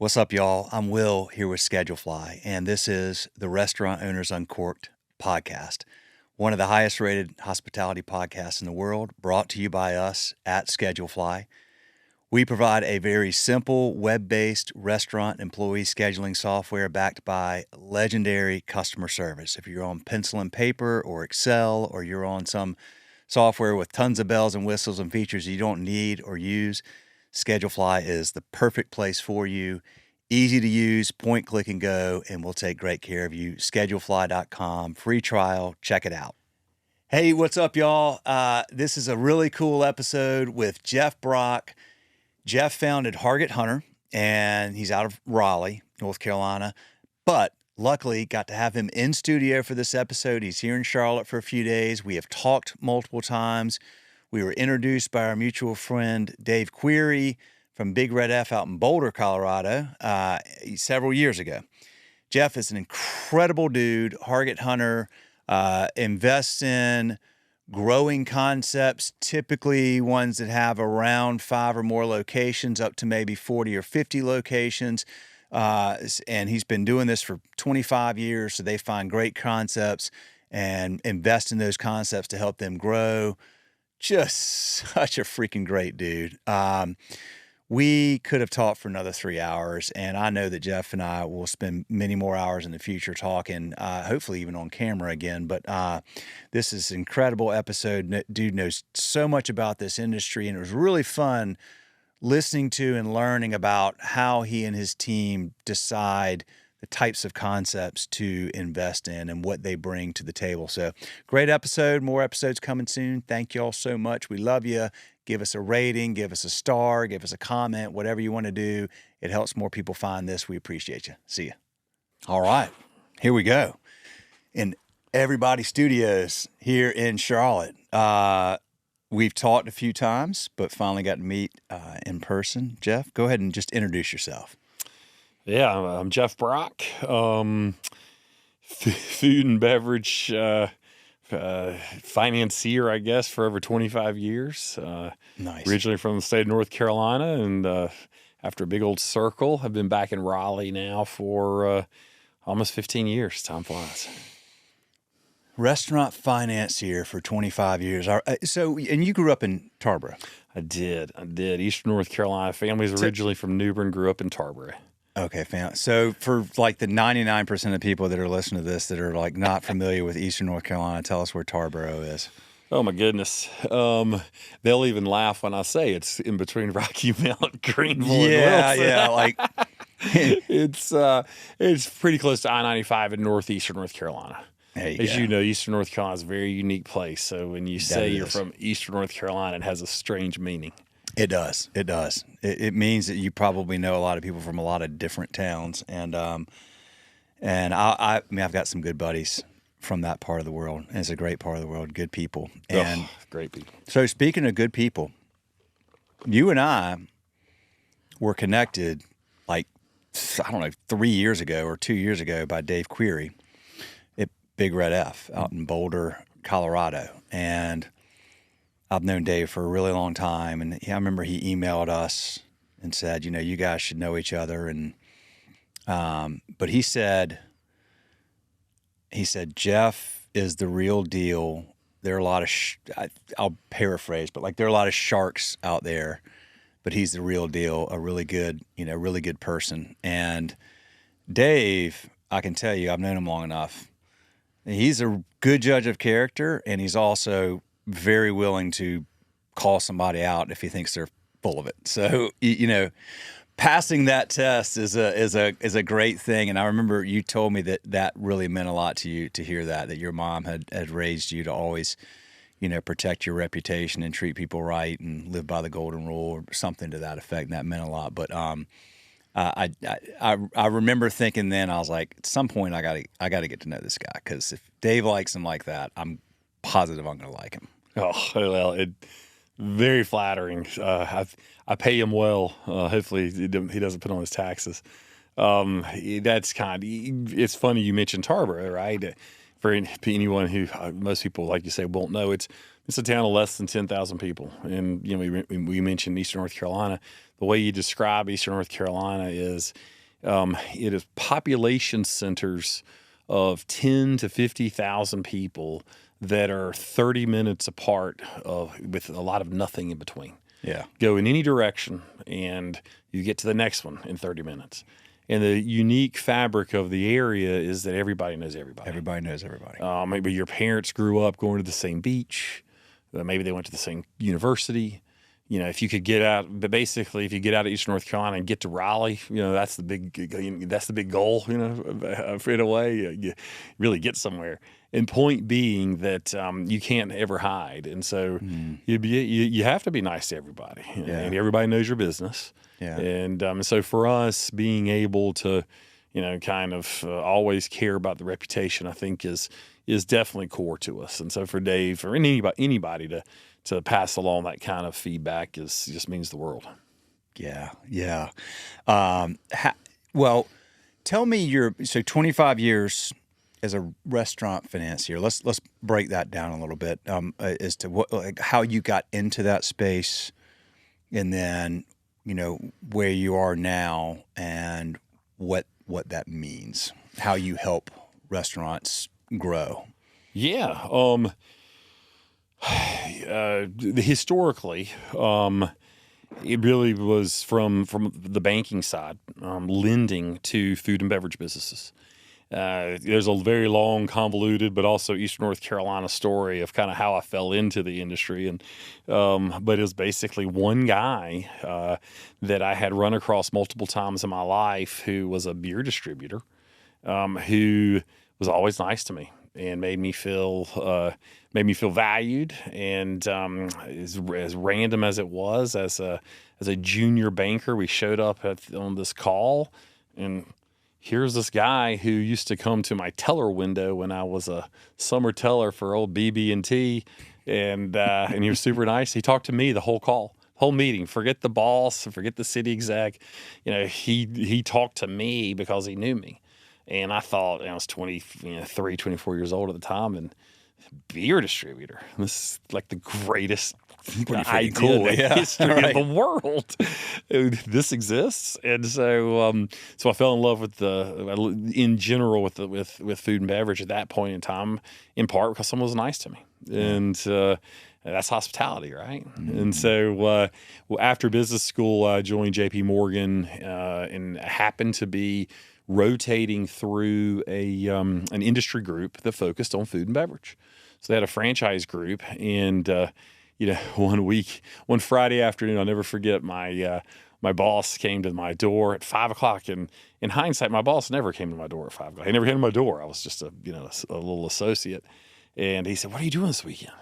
What's up, y'all? I'm Will here with Schedulefly, and this is the Restaurant Owners Uncorked podcast, one of the highest rated hospitality podcasts in the world, brought to you by us at Schedulefly. We provide a very simple web-based restaurant employee scheduling software backed by legendary customer service. If you're on pencil and paper or Excel, or you're on some software with tons of bells and whistles and features you don't need or use, Schedulefly is the perfect place for you. Easy to use, point, click, and go, and we'll take great care of you. Schedulefly.com, free trial, check it out. Hey, what's up, y'all? This is a really cool episode with Jeff Brock. Jeff founded Hargett Hunter, and he's out of Raleigh, North Carolina, but luckily got to have him in studio for this episode. He's here in Charlotte for a few days. We have talked multiple times. We were introduced by our mutual friend, Dave Query from Big Red F out in Boulder, Colorado, several years ago. Jeff is an incredible dude. Hargett Hunter invests in growing concepts, typically ones that have around 5 or more locations, up to maybe 40 or 50 locations. And he's been doing this for 25 years, so they find great concepts and invest in those concepts to help them grow. Just such a freaking great dude. We could have talked for another 3 hours, and I know that Jeff and I will spend many more hours in the future talking, hopefully even on camera again. But this is an incredible episode. Dude knows so much about this industry, and it was really fun listening to and learning about how he and his team decide the types of concepts to invest in and what they bring to the table. So great episode. More episodes coming soon. Thank y'all so much. We love you. Give us a rating, give us a star, give us a comment, whatever you want to do. It helps more people find this. We appreciate you. See you. All right, here we go. In Everybody Studios here in Charlotte. We've talked a few times, but finally got to meet in person. Jeff, go ahead and just introduce yourself. Yeah, I'm Jeff Brock, food and beverage financier, I guess, for over 25 years. Nice. Originally from the state of North Carolina, and after a big old circle, I've been back in Raleigh now for almost 15 years. Time flies. Restaurant financier for 25 years. And you grew up in Tarboro. I did. Eastern North Carolina. Family's originally from New Bern, grew up in Tarboro. Okay, fam. So for like the 99% of people that are listening to this that are like not familiar with Eastern North Carolina, tell us where Tarboro is. Oh my goodness. They'll even laugh when I say it's in between Rocky Mount, Greenville, and Wilson. Yeah, like it's pretty close to I-95 in northeastern North Carolina. As you know, Eastern North Carolina is a very unique place. So when you say you're from Eastern North Carolina, it has a strange meaning. It does. It does. It means that you probably know a lot of people from a lot of different towns, and I mean, I've got some good buddies from that part of the world. And it's a great part of the world. Good people, and great people. So speaking of good people, you and I were connected like, I don't know, 3 years ago or 2 years ago by Dave Query at Big Red F out in Boulder, Colorado, and I've known Dave for a really long time, and I remember he emailed us and said, you know, you guys should know each other, and but he said, Jeff is the real deal. There are a lot of, I'll paraphrase, but like there are a lot of sharks out there, but he's the real deal, a really good person. And Dave, I can tell you, I've known him long enough. He's a good judge of character, and he's also very willing to call somebody out if he thinks they're full of it. So, you know, passing that test is a great thing. And I remember you told me that really meant a lot to you to hear that your mom had raised you to always, you know, protect your reputation and treat people right and live by the golden rule or something to that effect. And that meant a lot. But I remember thinking then, I was like, at some point I gotta get to know this guy, because if Dave likes him like that, I'm positive I'm gonna like him. Oh, well, very flattering. I pay him well. Hopefully he doesn't put on his taxes. It's funny you mentioned Tarboro, right? for anyone who most people, like you say, won't know, it's a town of less than 10,000 people. And we mentioned Eastern North Carolina. The way you describe Eastern North Carolina is it is population centers of 10 to 50,000 people that are 30 minutes apart, with a lot of nothing in between. Yeah. Go in any direction, and you get to the next one in 30 minutes. And the unique fabric of the area is that everybody knows everybody. Everybody knows everybody. Maybe your parents grew up going to the same beach. Maybe they went to the same university. If you could get out, but basically, if you get out of Eastern North Carolina and get to Raleigh, that's the big goal. In a way, you really get somewhere. And point being that you can't ever hide, and so you have to be nice to everybody, and everybody knows your business. Yeah. And so for us, being able to, kind of always care about the reputation, I think is definitely core to us. And so for Dave or anybody to pass along that kind of feedback just means the world. Yeah. Yeah. Well, tell me so 25 years as a restaurant financier. Let's break that down a little bit as to how you got into that space, and then where you are now and what that means, how you help restaurants grow. Yeah. Historically, it really was from the banking side, lending to food and beverage businesses. There's a very long, convoluted, but also Eastern North Carolina story of kind of how I fell into the industry. And but it was basically one guy that I had run across multiple times in my life who was a beer distributor, who was always nice to me and made me feel valued. And as random as it was, as a junior banker, we showed up on this call, and here's this guy who used to come to my teller window when I was a summer teller for old BB&T, and he was super nice. He talked to me the whole meeting. Forget the boss, forget the city exec. He talked to me because he knew me. And I thought, I was 23, 24 years old at the time, and beer distributor. This is like the greatest idea in the history of the world. This exists, and so I fell in love with in general with food and beverage at that point in time, in part because someone was nice to me, and that's hospitality, right? Mm-hmm. And so after business school, I joined J.P. Morgan and happened to be rotating through an industry group that focused on food and beverage. So they had a franchise group, and one Friday afternoon, I'll never forget, my boss came to my door at 5:00. And in hindsight, my boss never came to my door at 5:00. He never came to my door. I was just a little associate. And he said, "What are you doing this weekend?"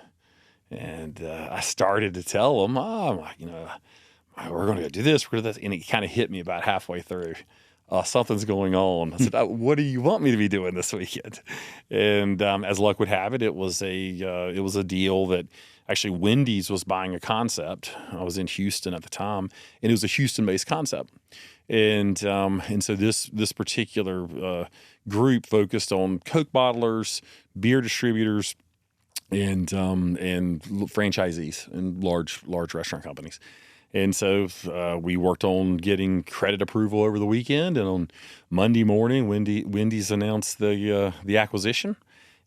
And I started to tell him, we're going to go do this, we're going to do this. And he kind of hit me about halfway through. Something's going on. I said, "What do you want me to be doing this weekend?" And as luck would have it, it was a deal that actually Wendy's was buying a concept. I was in Houston at the time, and it was a Houston-based concept. And so this particular group focused on Coke bottlers, beer distributors, and franchisees and large restaurant companies. And so we worked on getting credit approval over the weekend, and on Monday morning, Wendy's announced the acquisition.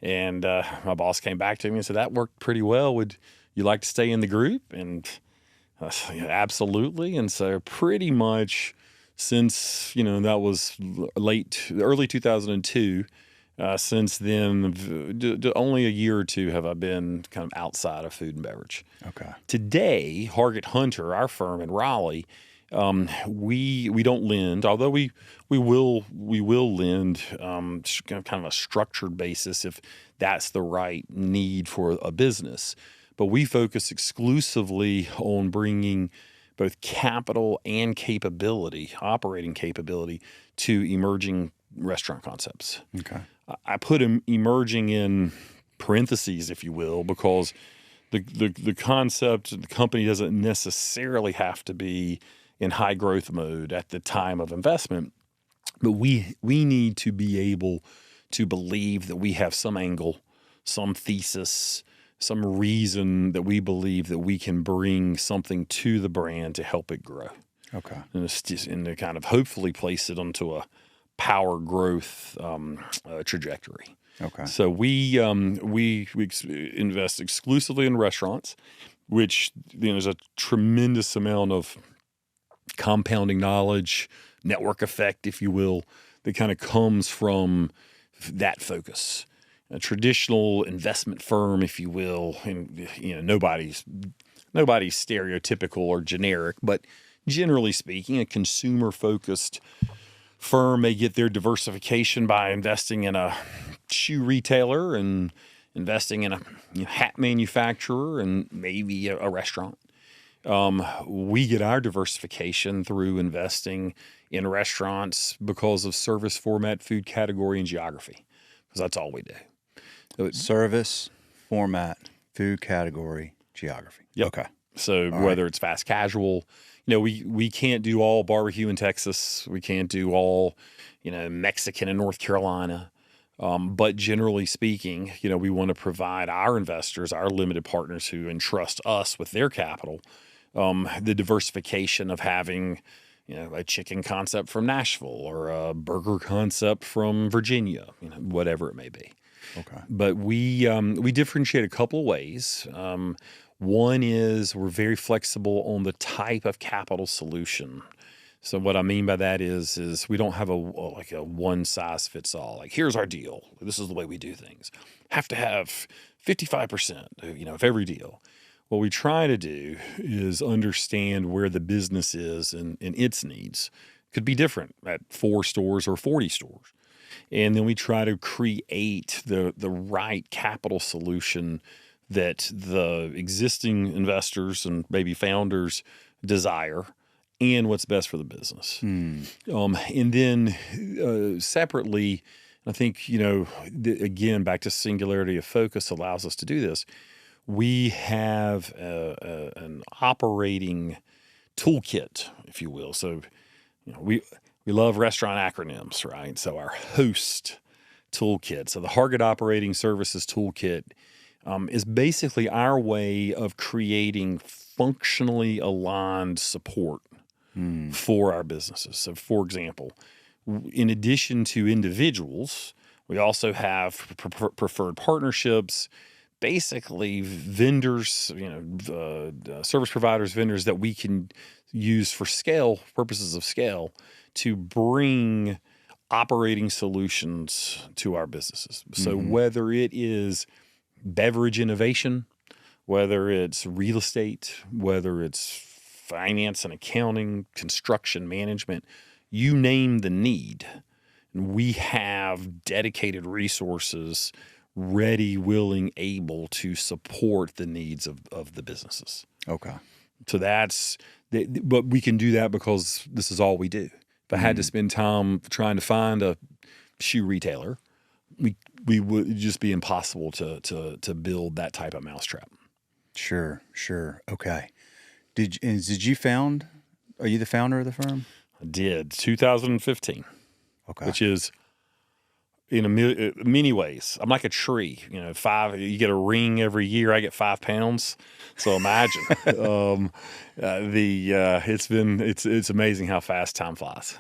And my boss came back to me and said, "That worked pretty well. Would you like to stay in the group?" And I said, "Absolutely." And so pretty much since that was early 2002. Since then, only a year or two have I been kind of outside of food and beverage. Okay. Today, Hargett Hunter, our firm in Raleigh, we don't lend, although we will lend kind of a structured basis if that's the right need for a business. But we focus exclusively on bringing both capital and operating capability to emerging restaurant concepts. Okay. I put emerging in parentheses, if you will, because the concept, the company doesn't necessarily have to be in high growth mode at the time of investment, but we need to be able to believe that we have some angle, some thesis, some reason that we believe that we can bring something to the brand to help it grow. Okay. And to kind of hopefully place it onto a power growth trajectory. Okay. So we invest exclusively in restaurants, which there's a tremendous amount of compounding knowledge, network effect, if you will, that kind of comes from that focus. A traditional investment firm, if you will, and nobody's stereotypical or generic, but generally speaking, a consumer-focused firm may get their diversification by investing in a shoe retailer and investing in a hat manufacturer and maybe a restaurant. We get our diversification through investing in restaurants because of service format, food category, and geography, because that's all we do. So service format, food category, geography. Yep. Okay. So All whether right. it's fast casual, we can't do all barbecue in Texas. We can't do all, Mexican in North Carolina. But generally speaking, we want to provide our investors, our limited partners who entrust us with their capital, the diversification of having, a chicken concept from Nashville or a burger concept from Virginia, whatever it may be. Okay. But we differentiate a couple of ways. One is we're very flexible on the type of capital solution. So what I mean by that is we don't have a one size fits all. Like, here's our deal. This is the way we do things. Have to have 55%, of every deal. What we try to do is understand where the business is and its needs. Could be different at 4 stores or 40 stores. And then we try to create the right capital solution that the existing investors and maybe founders desire and what's best for the business. And then separately, I think, again, back to singularity of focus allows us to do this. We have an operating toolkit, if you will. So, we love restaurant acronyms, right? So our HOST toolkit. So the Hargett Operating Services Toolkit is basically our way of creating functionally aligned support for our businesses. So, for example, in addition to individuals, we also have preferred partnerships, basically vendors, service providers, vendors that we can use for purposes of scale, to bring operating solutions to our businesses. So whether it is beverage innovation, whether it's real estate, whether it's finance and accounting, construction management, you name the need, we have dedicated resources ready, willing, able to support the needs of the businesses. Okay. So but we can do that because this is all we do. If I had to spend time trying to find a shoe retailer, we would just be impossible to build that type of mousetrap. Sure. Okay. Are you the founder of the firm? I did 2015, Okay. which is in many ways, I'm like a tree. You get a ring every year. I get 5 pounds. So imagine. It's amazing how fast time flies.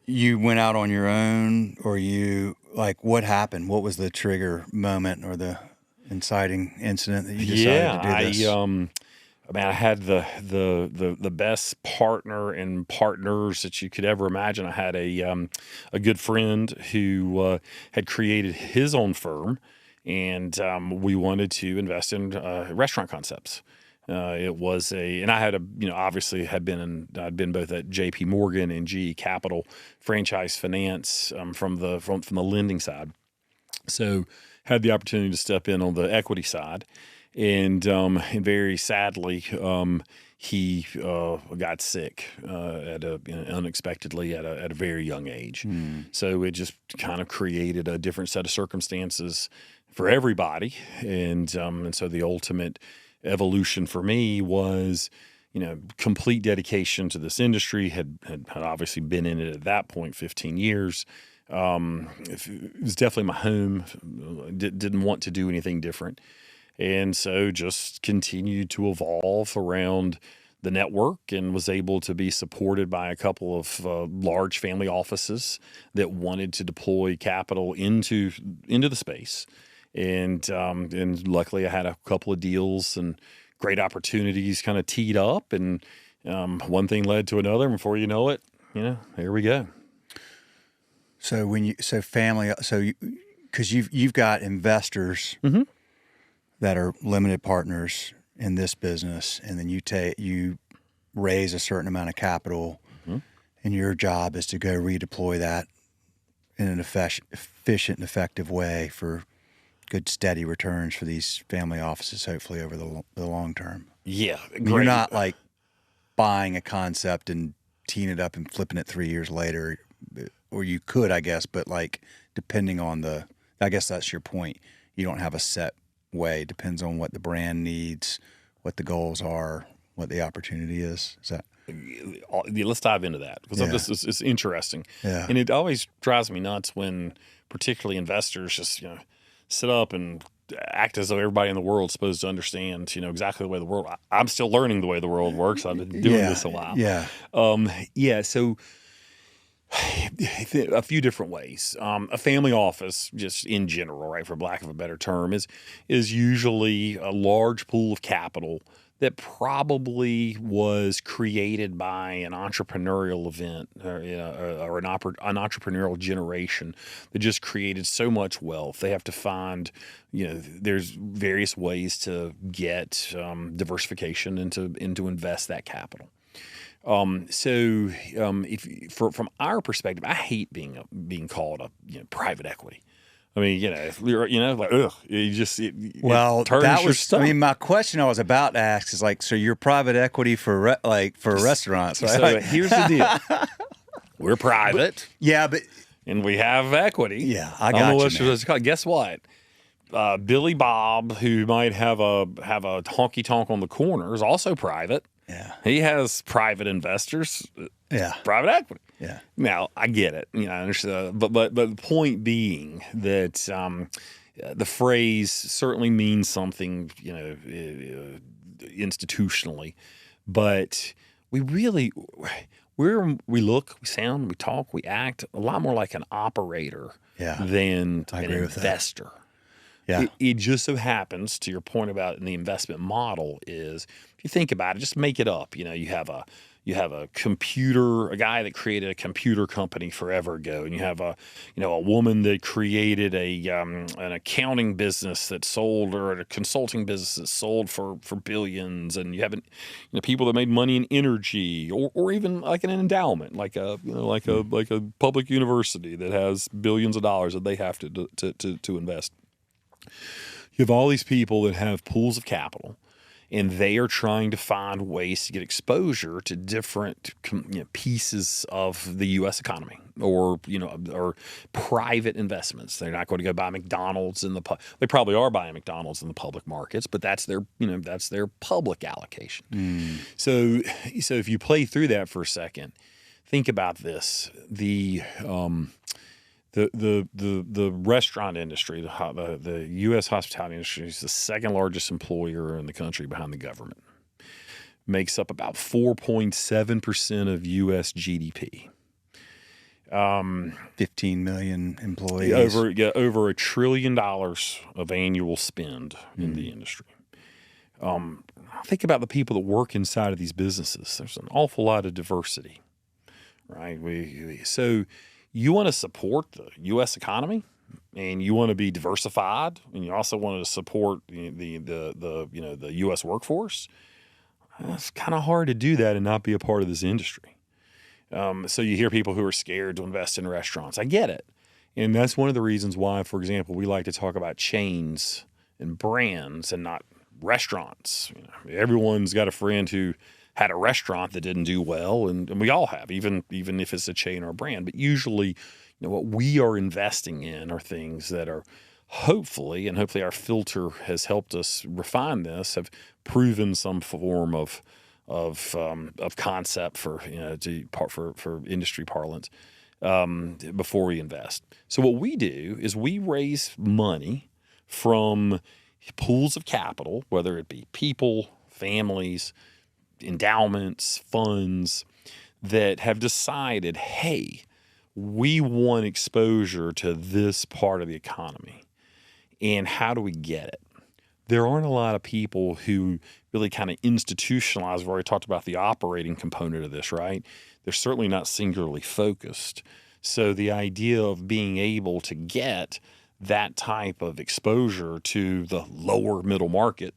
You went out on your own, or what happened? What was the trigger moment or the inciting incident that you decided to do this? I had the best partner and partners that you could ever imagine. I had a good friend who had created his own firm, and we wanted to invest in restaurant concepts. And I had obviously I'd been both at J.P. Morgan and GE Capital franchise finance from the lending side, so had the opportunity to step in on the equity side. And very sadly, he got sick unexpectedly at a very young age. So it just kind of created a different set of circumstances for everybody. And so the ultimate evolution for me was, complete dedication to this industry. Had obviously been in it at that point 15 years. It was definitely my home. Didn't want to do anything different. And so just continued to evolve around the network and was able to be supported by a couple of large family offices that wanted to deploy capital into the space. And luckily I had a couple of deals and great opportunities kind of teed up, and one thing led to another. And before you know it, here we go. So because you've got investors that are limited partners in this business, and then you raise a certain amount of capital, and your job is to go redeploy that in an efficient and effective way for good steady returns for these family offices, hopefully over the long term. Yeah, great. You're not like buying a concept and teeing it up and flipping it 3 years later. Or you could, I guess, but like depending on I guess that's your point. You don't have a set way. Depends on what the brand needs, what the goals are, what the opportunity is. Is that? Let's dive into that, because it's interesting. Yeah. And it always drives me nuts when particularly investors just, sit up and act as though everybody in the world is supposed to understand, exactly the way the world. I'm still learning the way the world works. I've been doing this a while. Yeah. So a few different ways. A family office, just in general, right, for lack of a better term, is usually a large pool of capital that probably was created by an entrepreneurial event or an entrepreneurial generation that just created so much wealth. They have to find, there's various ways to get diversification and to invest that capital. From our perspective, I hate being called a private equity. I mean, like, ugh, it turns your stomach. I mean, my question I was about to ask is like, so you're private equity for restaurants, right? So here's the deal: we're private, and we have equity. Yeah, I got you. Guess what? Billy Bob, who might have a honky tonk on the corner, is also private. Yeah, he has private investors. Private equity. Yeah. Now I get it. I understand. But the point being that the phrase certainly means something, institutionally, but we really we look, we sound, we talk, we act a lot more like an operator than an investor. Yeah. It just so happens, to your point about in the investment model, is if you think about it, just make it up. You have a a guy that created a computer company forever ago, and you have a woman that created an accounting business that sold, or a consulting business that sold for billions, and you have people that made money in energy, or even like an endowment, like a public university that has billions of dollars that they have to invest. You have all these people that have pools of capital, and they are trying to find ways to get exposure to different pieces of the U.S. economy, or private investments. They're not going to go buy McDonald's they probably are buying McDonald's in the public markets, but that's their public allocation. So if you play through that for a second, think about this: the restaurant industry, the U.S. hospitality industry, is the second largest employer in the country behind the government. Makes up about 4.7% of U.S. GDP. 15 million employees. Over $1 trillion of annual spend in the industry. Think about the people that work inside of these businesses. There's an awful lot of diversity, right? So you want to support the U.S. economy, and you want to be diversified, and you also want to support the U.S. workforce. It's kind of hard to do that and not be a part of this industry. So you hear people who are scared to invest in restaurants. I get it, and that's one of the reasons why, for example, we like to talk about chains and brands and not restaurants. Everyone's got a friend who had a restaurant that didn't do well, and we all have, even if it's a chain or a brand. But usually, what we are investing in are things that are hopefully our filter has helped us refine this, have proven some form of concept for industry parlance, before we invest. So what we do is we raise money from pools of capital, whether it be people, families, endowments, funds that have decided, hey, we want exposure to this part of the economy. And how do we get it? There aren't a lot of people who really kind of institutionalize. We've already talked about the operating component of this, right? They're certainly not singularly focused. So the idea of being able to get that type of exposure to the lower middle market,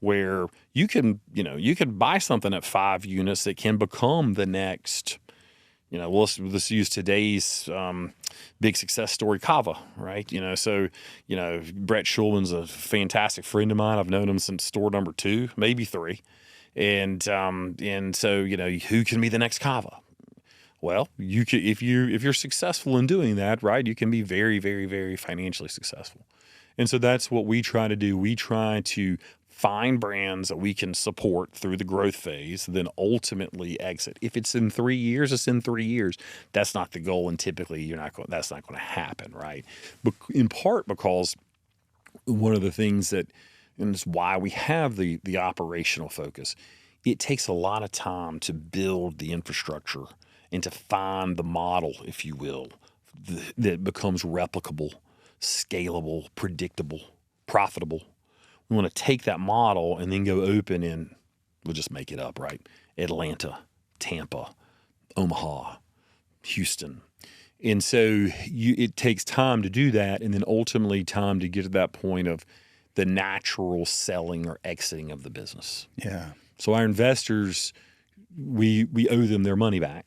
where you can buy something at 5 units that can become the next, let's use today's big success story, Kava, right? Brett Schulman's a fantastic friend of mine. I've known him since store number 2, maybe 3. And so, who can be the next Kava? Well, you can, if you're successful in doing that, right, you can be very, very, very financially successful. And so that's what we try to do. We try to find brands that we can support through the growth phase, then ultimately exit. If it's in 3 years, it's in 3 years. That's not the goal, and typically that's not going to happen, right? But in part because one of the things that, and it's why we have the operational focus, it takes a lot of time to build the infrastructure and to find the model, if you will, that becomes replicable, scalable, predictable, profitable. We want to take that model and then go open in, we'll just make it up, right? Atlanta, Tampa, Omaha, Houston. And so it takes time to do that, and then ultimately time to get to that point of the natural selling or exiting of the business. Yeah. So our investors, we owe them their money back.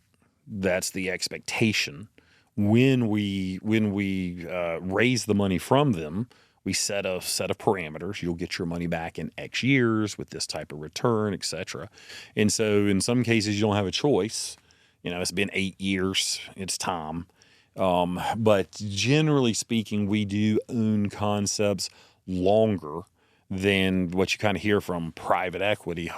That's the expectation. When we raise the money from them, we set a set of parameters. You'll get your money back in X years with this type of return, et cetera. And so in some cases, you don't have a choice. It's been 8 years. It's time. But generally speaking, we do own concepts longer than what you kind of hear from private equity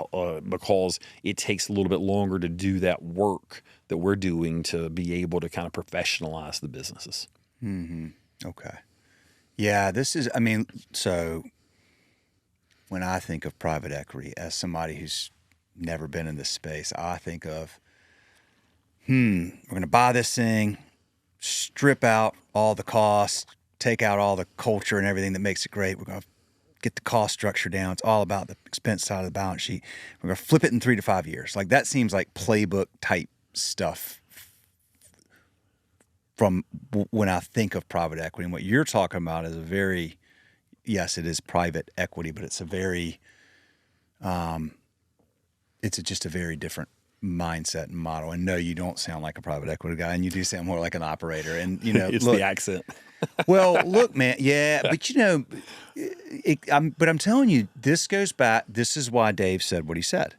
because it takes a little bit longer to do that work that we're doing to be able to kind of professionalize the businesses. Mm-hmm. Okay. Yeah, so when I think of private equity as somebody who's never been in this space, I think of, we're going to buy this thing, strip out all the costs, take out all the culture and everything that makes it great. We're going to get the cost structure down. It's all about the expense side of the balance sheet. We're going to flip it in 3 to 5 years. Like that seems like playbook type stuff from when I think of private equity. And what you're talking about is yes, it is private equity, but it's a very, just a very different mindset and model. And no, you don't sound like a private equity guy, and you do sound more like an operator. And it's the accent. Well, look, man, yeah, but I'm telling you, this goes back. This is why Dave said what he said.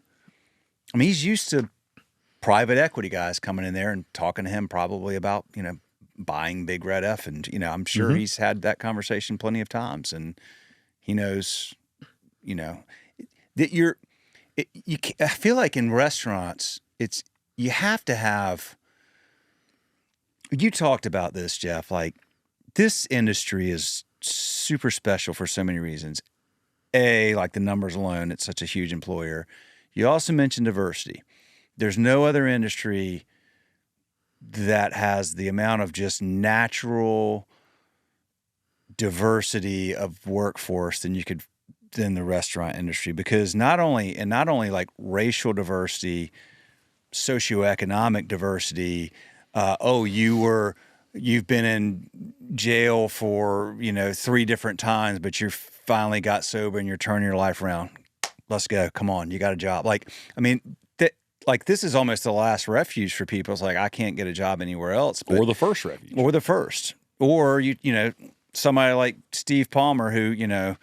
I mean, he's used to private equity guys coming in there and talking to him probably about, buying Big Red F. And, I'm sure he's had that conversation plenty of times, and he knows, that I feel like in restaurants, you have to have, you talked about this, Jeff, like this industry is super special for so many reasons. Like the numbers alone, it's such a huge employer. You also mentioned diversity. There's no other industry that has the amount of just natural diversity of workforce than the restaurant industry, because not only like racial diversity, socioeconomic diversity. You've been in jail for 3 different times, but you finally got sober and you're turning your life around. Let's go. Come on, you got a job. This is almost the last refuge for people. It's like, I can't get a job anywhere else. Or the first refuge. Or somebody like Steve Palmer, who,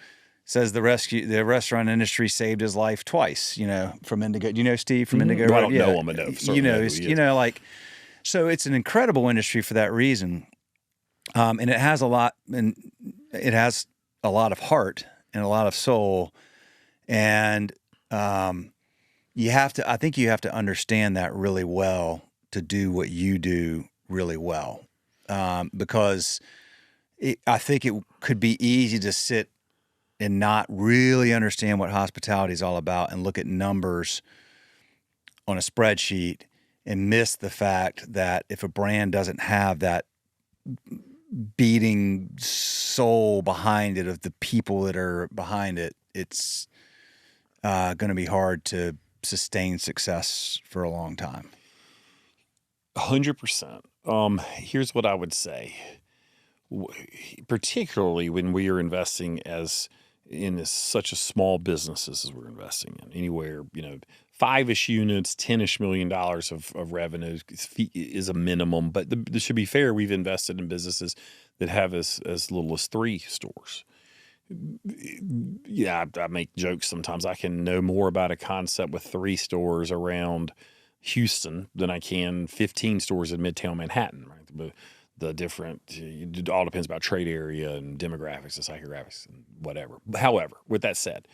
says the restaurant industry saved his life twice, from Indigo. Do you know Steve from Indigo? Well, I don't know him enough. So it's an incredible industry for that reason. And it has a lot of heart and a lot of soul. And, I think you have to understand that really well to do what you do really well, because I think it could be easy to sit and not really understand what hospitality is all about and look at numbers on a spreadsheet and miss the fact that if a brand doesn't have that beating soul behind it of the people that are behind it, it's going to be hard to sustain success for a long time. 100%. Here's what I would say. Particularly when we are investing such a small businesses as we're investing in, anywhere, 5-ish units, $10-ish million of revenue is a minimum. But this should be fair. We've invested in businesses that have as little as 3 stores. Yeah, I make jokes sometimes. I can know more about a concept with 3 stores around Houston than I can 15 stores in Midtown Manhattan, right? But the different, it all depends about trade area and demographics and psychographics and whatever. However, with that said,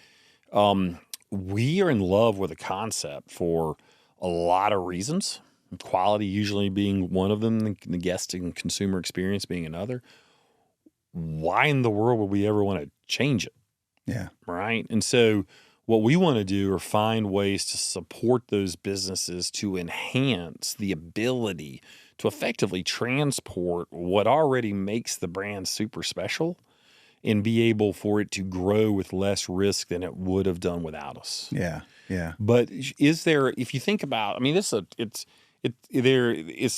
we are in love with a concept for a lot of reasons. Quality usually being one of them, the guest and consumer experience being another. Why in the world would we ever want to change it? Yeah. Right. And so what we want to do are find ways to support those businesses to enhance the ability to effectively transport what already makes the brand super special and be able for it to grow with less risk than it would have done without us. Yeah. Yeah. But is there, if you think about, I mean, it's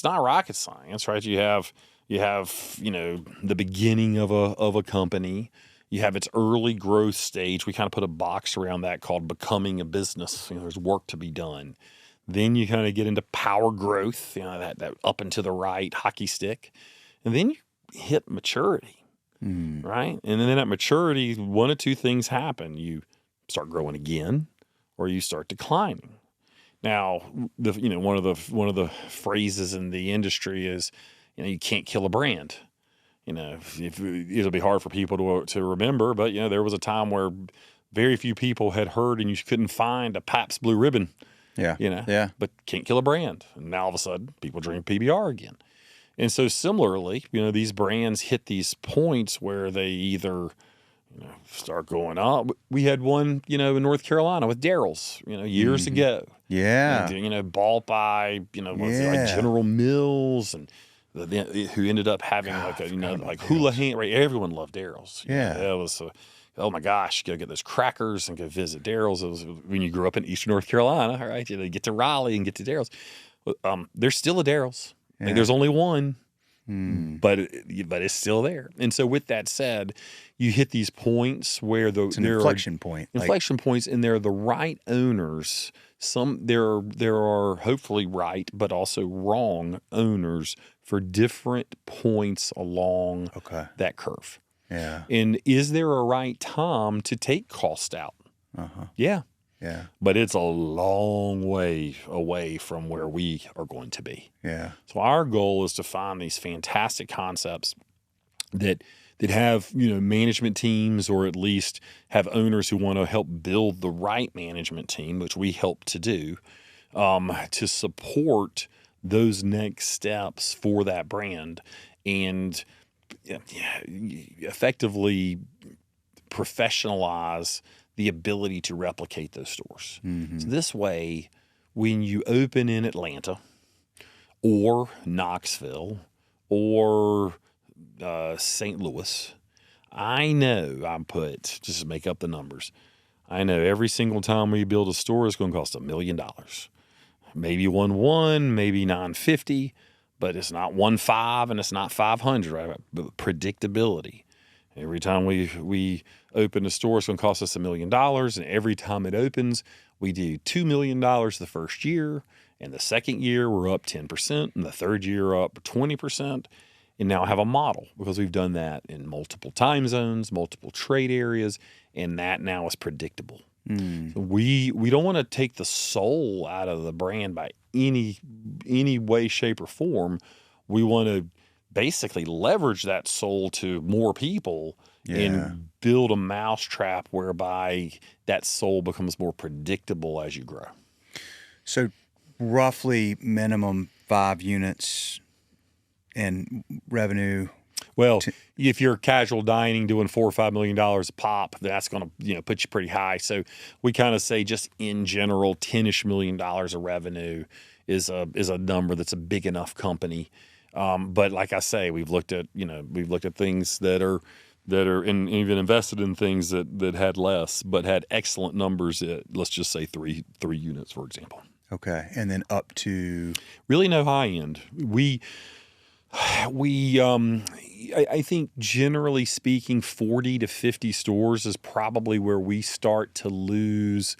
not rocket science, right? You have, the beginning of a company. You have its early growth stage. We kind of put a box around that called becoming a business. There's work to be done. Then you kind of get into power growth, that up and to the right hockey stick. And then you hit maturity, right? And then at maturity, one of two things happen. You start growing again or you start declining. Now, one of the phrases in the industry is, you can't kill a brand. It'll be hard for people to remember, but there was a time where very few people had heard and you couldn't find a Pabst Blue Ribbon. Yeah. But can't kill a brand. And now all of a sudden, people drink PBR again. And so similarly, these brands hit these points where they either start going up. We had one, in North Carolina with Daryl's, years ago. Yeah. And, bought by, like General Mills and who ended up having like Houlihan, right? Everyone loved Daryl's. Yeah. It was, oh my gosh, go get those crackers and go visit Daryl's. It was when you grew up in Eastern North Carolina, right? You get to Raleigh and get to Daryl's. There's still a Daryl's. Yeah. Like, there's only one, but it's still there. And so with that said, you hit these points where it's an inflection point. Inflection points, and they're the right owners. There are hopefully right, but also wrong owners for different points along that curve. Yeah. And is there a right time to take cost out? Yeah. Yeah. But it's a long way away from where we are going to be. Yeah. So our goal is to find these fantastic concepts that have, management teams, or at least have owners who want to help build the right management team, which we help to do, to support those next steps for that brand and effectively professionalize the ability to replicate those stores. So this way, when you open in Atlanta or Knoxville or St. Louis, I know just to make up the numbers, I know every single time we build a store, it's going to cost $1 million. Maybe 1.1, maybe 950, but it's not 1.5 and it's not 500, right? But predictability. Every time we open a store, it's going to cost us $1 million, and every time it opens, we do $2 million the first year, and the second year we're up 10%, and the third year up 20%, and now have a model because we've done that in multiple time zones, multiple trade areas, and that now is predictable. So we don't want to take the soul out of the brand by any way, shape, or form. We want to basically leverage that soul to more people and build a mousetrap whereby that soul becomes more predictable as you grow. So roughly minimum 5 units and revenue. Well, if you're casual dining doing $4 or $5 million a pop, that's going to put you pretty high. So we kind of say just in general, $10-ish million of revenue is a number that's a big enough company. But like I say, we've looked at things that are and even invested in things that had less but had excellent numbers at, let's just say three units, for example. Okay, and then up to really no high end. I think generally speaking, 40 to 50 stores is probably where we start to lose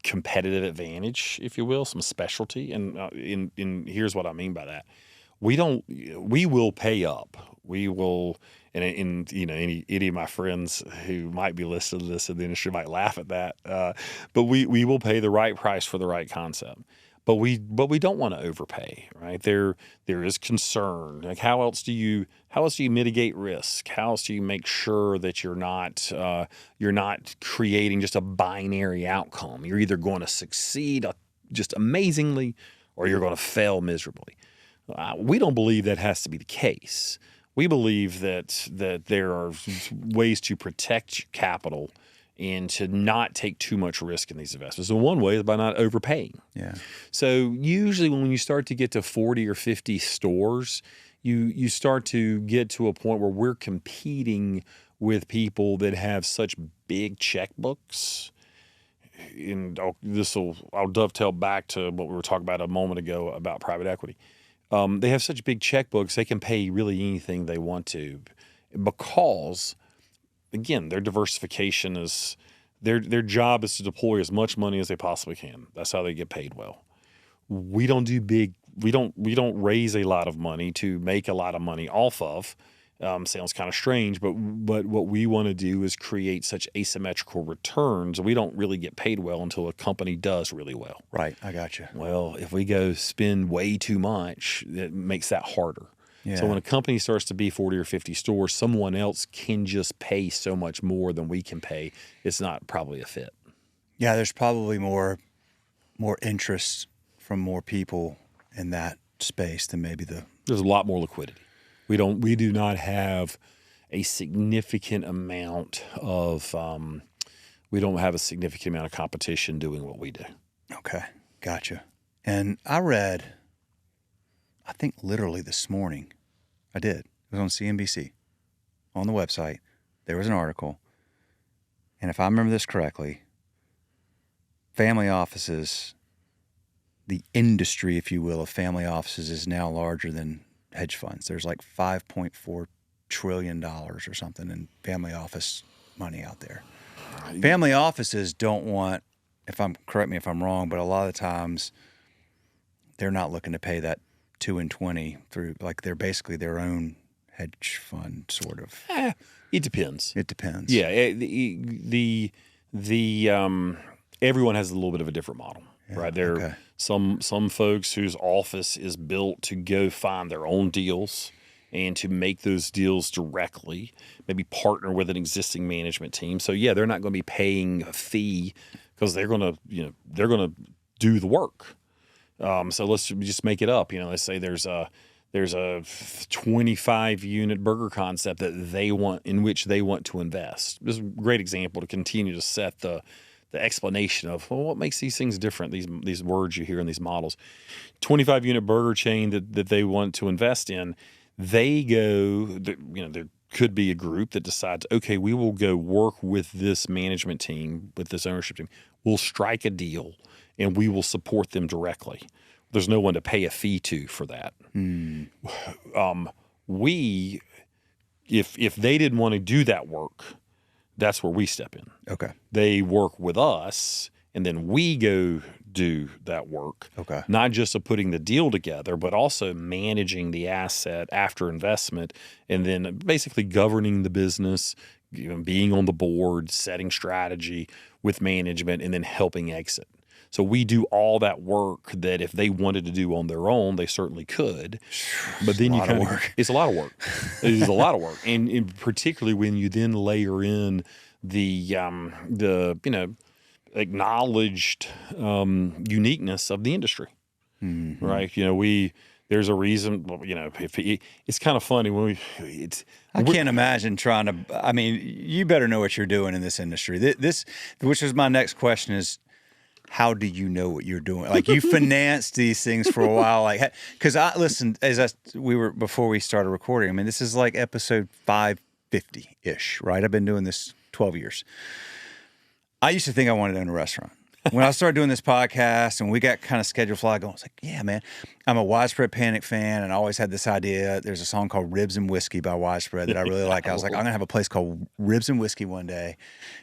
competitive advantage, if you will, some specialty. And here's what I mean by that. We will pay up. We will, and any of my friends who might be listening to this in the industry might laugh at that. But we will pay the right price for the right concept. But we don't want to overpay, right? There is concern. Like how else do you mitigate risk? How else do you make sure that you're not creating just a binary outcome? You're either going to succeed just amazingly, or you're going to fail miserably. We don't believe that has to be the case. We believe that there are ways to protect capital and to not take too much risk in these investments. And one way is by not overpaying. Yeah. So usually when you start to get to 40 or 50 stores, you start to get to a point where we're competing with people that have such big checkbooks. And I'll dovetail back to what we were talking about a moment ago about private equity. They have such big checkbooks, they can pay really anything they want to because, again, their diversification is their job is to deploy as much money as they possibly can. That's how they get paid well. We don't do big. We don't raise a lot of money to make a lot of money off of. Sounds kind of strange, but what we want to do is create such asymmetrical returns. We don't really get paid well until a company does really well. Right, I got you. Well, if we go spend way too much, it makes that harder. Yeah. So when a company starts to be 40 or 50 stores, someone else can just pay so much more than we can pay. It's not probably a fit. Yeah, there's probably more interest from more people in that space than maybe There's a lot more liquidity. We do not have a significant amount of competition doing what we do. Okay, gotcha. And I read, I think literally this morning, I did. It was on CNBC, on the website. There was an article, and if I remember this correctly, family offices, the industry, if you will, of family offices is now larger than hedge funds. There's like $5.4 trillion or something in family office money out there. Family offices don't want, correct me if I'm wrong, but a lot of the times they're not looking to pay that 2 and 20 through, like they're basically their own hedge fund sort of. It depends. It depends. Yeah, everyone has a little bit of a different model. Yeah, right? There okay. are some folks whose office is built to go find their own deals and to make those deals directly, maybe partner with an existing management team. So yeah, they're not going to be paying a fee because they're going to do the work. So let's just make it up. Let's say there's a 25 unit burger concept in which they want to invest. This is a great example to continue to set the explanation of what makes these things different, these words you hear in these models. 25 unit burger chain that they want to invest in, there could be a group that decides, okay, we will go work with this management team, with this ownership team. We'll strike a deal and we will support them directly. There's no one to pay a fee to for that. If they didn't want to do that work, that's where we step in. Okay. They work with us, and then we go do that work. Okay. Not just of putting the deal together, but also managing the asset after investment, and then basically governing the business, being on the board, setting strategy with management, and then helping exit. So we do all that work that if they wanted to do on their own, they certainly could. But then it's a lot of work. It is a lot of work, and particularly when you then layer in the acknowledged uniqueness of the industry, right? There's a reason, it's kind of funny when I can't imagine trying to. I mean, you better know what you're doing in this industry. This, which is my next question, is how do you know what you're doing? Like, you financed these things for a while, like, because I listened before we started recording. I mean, this is like episode 550-ish, right? I've been doing this 12 years. I used to think I wanted to own a restaurant. When I started doing this podcast and we got kind of Schedule Fly going, I was like, yeah, man, I'm a Widespread Panic fan, and I always had this idea. There's a song called Ribs and Whiskey by Widespread that I really like. I was like, I'm going to have a place called Ribs and Whiskey one day,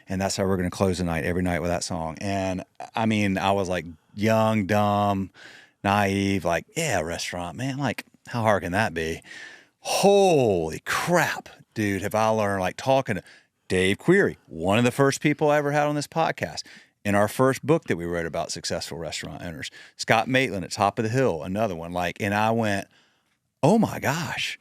and that's how we're going to close the night, every night with that song. And I mean, I was like young, dumb, naive, like, yeah, restaurant, man, like, how hard can that be? Holy crap, dude, have I learned, like, talking to Dave Query, one of the first people I ever had on this podcast. In our first book that we wrote about successful restaurant owners, Scott Maitland at Top of the Hill, another one. Like, and I went, oh my gosh,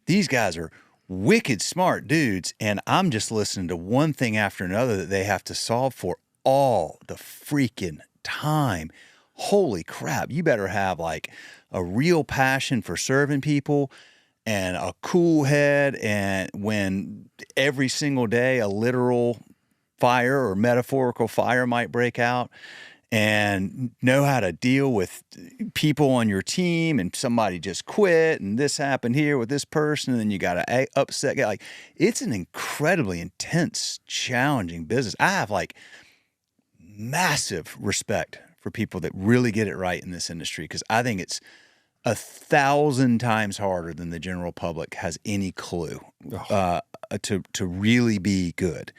these guys are wicked smart dudes. And I'm just listening to one thing after another that they have to solve for all the freaking time. Holy crap. You better have like a real passion for serving people and a cool head. And when every single day a literal fire or metaphorical fire might break out, and know how to deal with people on your team, and somebody just quit and this happened here with this person, and then you got to upset. Like, it's an incredibly intense, challenging business. I have like massive respect for people that really get it right in this industry, because I think it's 1,000 times harder than the general public has any clue to really be good.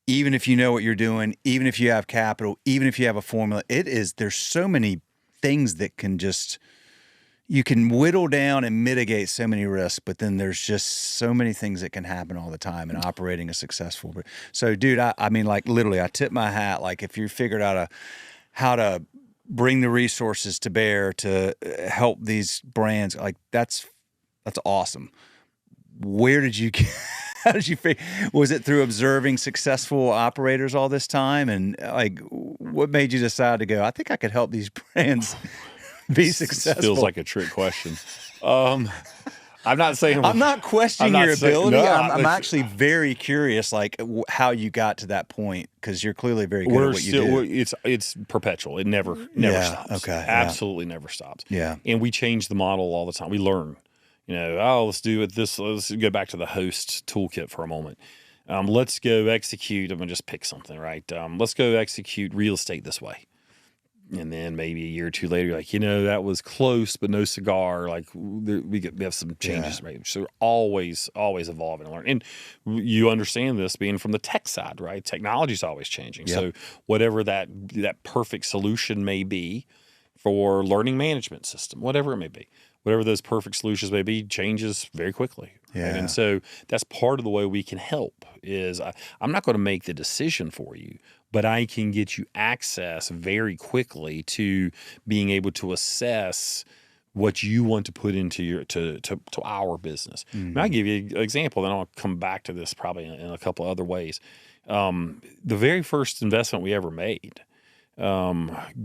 Even if you know what you're doing, even if you have capital, even if you have a formula, there's so many things that you can whittle down and mitigate so many risks, but then there's just so many things that can happen all the time in operating a successful. So, dude, I mean, like, literally, I tip my hat. Like, if you figured out how to bring the resources to bear to help these brands, like, that's awesome. Where did you get? How did you figure? Was it through observing successful operators all this time? And like, what made you decide to go, I think I could help these brands be successful? Feels like a trick question. I'm not saying I'm not questioning your ability. No, I'm actually very curious, like, how you got to that point, because you're clearly very good at what you do. It's perpetual. It never stops. Okay. Absolutely never stops. Yeah. And we change the model all the time. We learn. Let's do it this. Let's go back to the host toolkit for a moment. Let's go execute. I'm going to just pick something, right? Let's go execute real estate this way. And then maybe a year or two later, you're like, that was close, but no cigar. Like, we have some changes, right? So always evolving and learning. And you understand this being from the tech side, right? Technology is always changing. Yep. So whatever that perfect solution may be for learning management system, whatever it may be, whatever those perfect solutions may be, changes very quickly. Yeah. Right? And so that's part of the way we can help is I'm not going to make the decision for you, but I can get you access very quickly to being able to assess what you want to put into to our business. Mm-hmm. And I'll give you an example, then I'll come back to this probably in a couple other ways. The very first investment we ever made,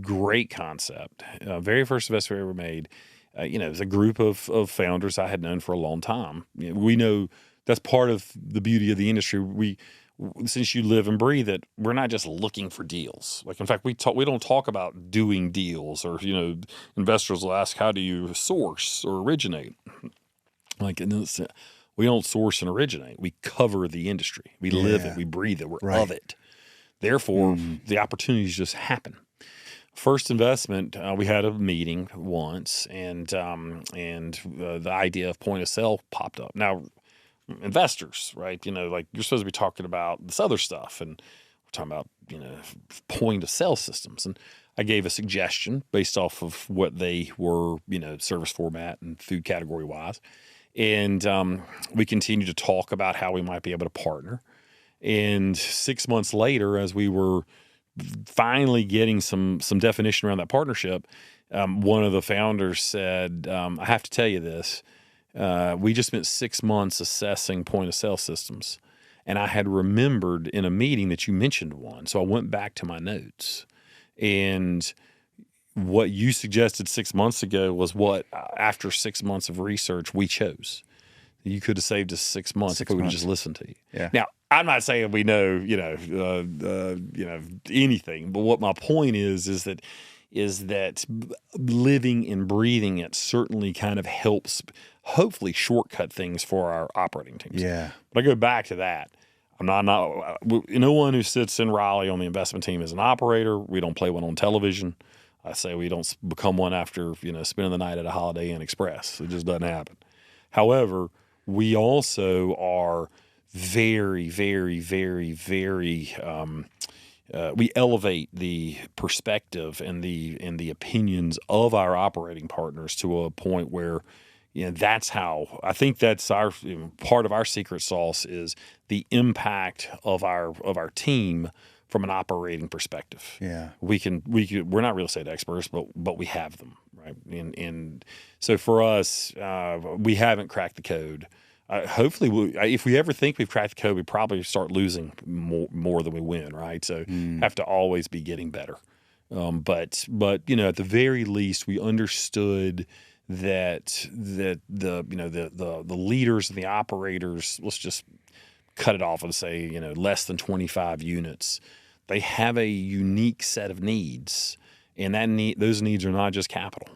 great concept. Very first investment we ever made, it was a group of founders I had known for a long time. We know that's part of the beauty of the industry. Since you live and breathe it, we're not just looking for deals. Like, in fact, we don't talk about doing deals, or investors will ask, how do you source or originate? Like, we don't source and originate. We cover the industry. We live it. We breathe it. We're of it. Therefore, the opportunities just happen. First investment, we had a meeting once, and the idea of point of sale popped up. Now, investors, right? Like, you're supposed to be talking about this other stuff, and we're talking about point of sale systems. And I gave a suggestion based off of what they were, service format and food category wise, and we continued to talk about how we might be able to partner. And 6 months later, as we were finally getting some definition around that partnership, one of the founders said, I have to tell you this, we just spent 6 months assessing point of sale systems, and I had remembered in a meeting that you mentioned one. So I went back to my notes, and what you suggested 6 months ago was what, after 6 months of research, we chose. You could have saved us 6 months if we would have just listened to you. Yeah. Now, I'm not saying we know, anything, but what my point is that living and breathing it certainly kind of helps, hopefully, shortcut things for our operating teams. Yeah. But I go back to that. No one who sits in Raleigh on the investment team is an operator. We don't play one on television. I say we don't become one after spending the night at a Holiday Inn Express. It just doesn't happen. However, we also are very, very, very, very. We elevate the perspective and the opinions of our operating partners to a point where, that's how I think that's our part of our secret sauce is the impact of our team from an operating perspective. Yeah, we're not real estate experts, but we have them, right? And so for us, we haven't cracked the code. Hopefully, if we ever think we've cracked the code, we probably start losing more than we win, right? So have to always be getting better. But at the very least, we understood that the leaders and the operators, let's just cut it off and say less than 25 units, they have a unique set of needs, and those needs are not just capital.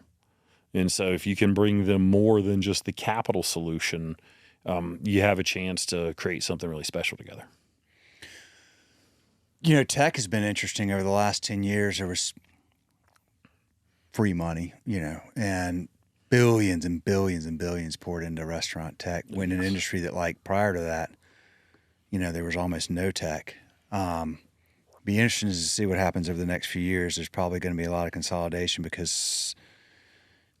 And so if you can bring them more than just the capital solution, you have a chance to create something really special together. Tech has been interesting over the last 10 years. There was free money, and billions and billions and billions poured into restaurant tech. When an industry that, like, prior to that, there was almost no tech. Be interesting to see what happens over the next few years. There's probably going to be a lot of consolidation because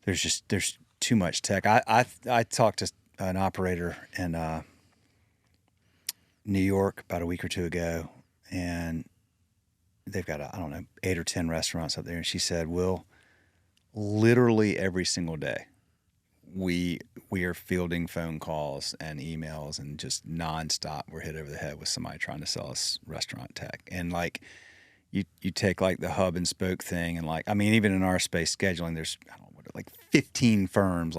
there's too much tech. I talked to an operator in New York about a week or two ago, and they've got 8 or 10 restaurants up there, and she said, "Will, literally every single day, we are fielding phone calls and emails and just nonstop. We're hit over the head with somebody trying to sell us restaurant tech." And like you take like the hub and spoke thing, and even in our space scheduling, there's 15 firms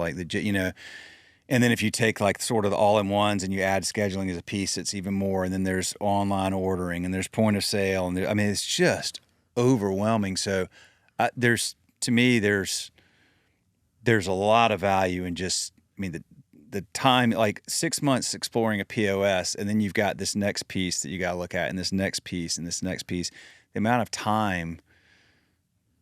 and then if you take like sort of the all-in-ones and you add scheduling as a piece, it's even more. And then there's online ordering and there's point of sale, and it's just overwhelming. So there's a lot of value in just, the time, like 6 months exploring a POS, and then you've got this next piece that you got to look at, and this next piece, and this next piece. The amount of time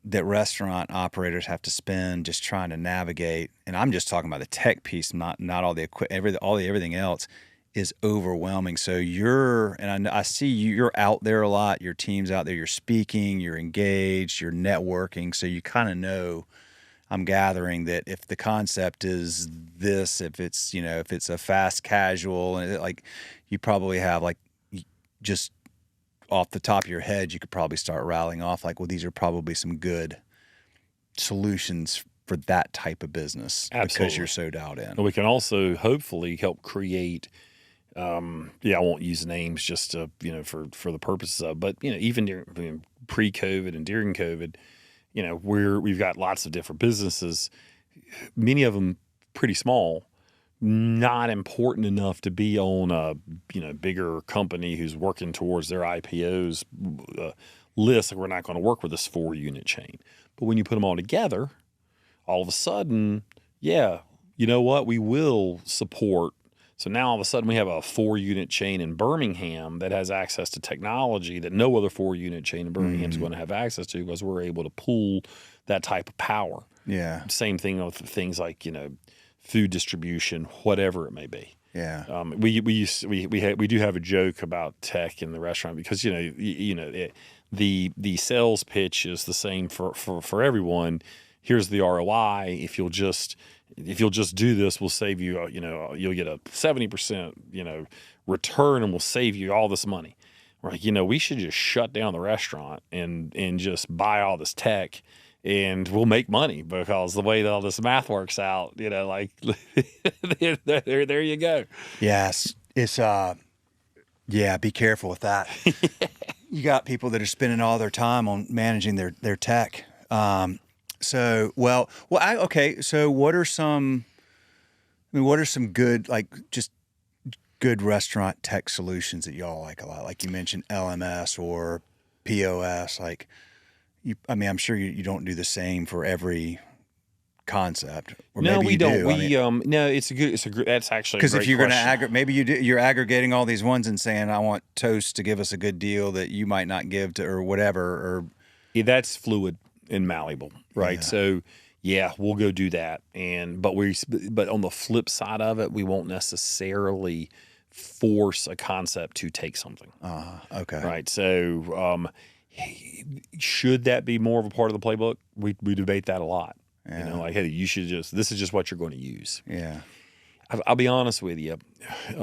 that restaurant operators have to spend just trying to navigate, and I'm just talking about the tech piece, not all the equipment, everything else, is overwhelming. So I see you're out there a lot. Your team's out there. You're speaking. You're engaged. You're networking. So you kind of know. I'm gathering that if the concept is this, if it's a fast casual, and you probably have just off the top of your head, you could probably start rattling off these are probably some good solutions for that type of business. Absolutely. Because you're so dialed in. And we can also hopefully help create. I won't use names just to for the purposes of, but even during pre-COVID and during COVID. We've got lots of different businesses, many of them pretty small, not important enough to be on a bigger company who's working towards their IPO's list. We're not going to work with this 4-unit chain. But when you put them all together, all of a sudden, we will support. So now all of a sudden we have a 4-unit chain in Birmingham that has access to technology that no other 4-unit chain in Birmingham is going to have access to, because we're able to pool that type of power. Yeah. Same thing with things like, food distribution, whatever it may be. Yeah. We do have a joke about tech in the restaurant because, the sales pitch is the same for everyone. Here's the ROI. If you'll just do this, we'll save you, you'll get a 70%, return, and we'll save you all this money. We're like, we should just shut down the restaurant and just buy all this tech, and we'll make money, because the way that all this math works out, there you go. Yes. It's, be careful with that. You got people that are spending all their time on managing their tech. So, okay. So what are some, what are some good, like just good restaurant tech solutions that y'all like a lot? Like you mentioned LMS or POS, I'm sure you don't do the same for every concept, or No, maybe we you don't. do. No, that's actually a Because if great you're going to question. maybe you're aggregating all these ones and saying, I want Toast to give us a good deal that you might not give to, or whatever, or Yeah, that's fluid and malleable, right? yeah. So, yeah, we'll go do that. But on the flip side of it, we won't necessarily force a concept to take something, Okay. right? So, should that be more of a part of the playbook? We debate that a lot. Yeah. Like, hey, this is just what you're going to use. Yeah. I'll be honest with you. If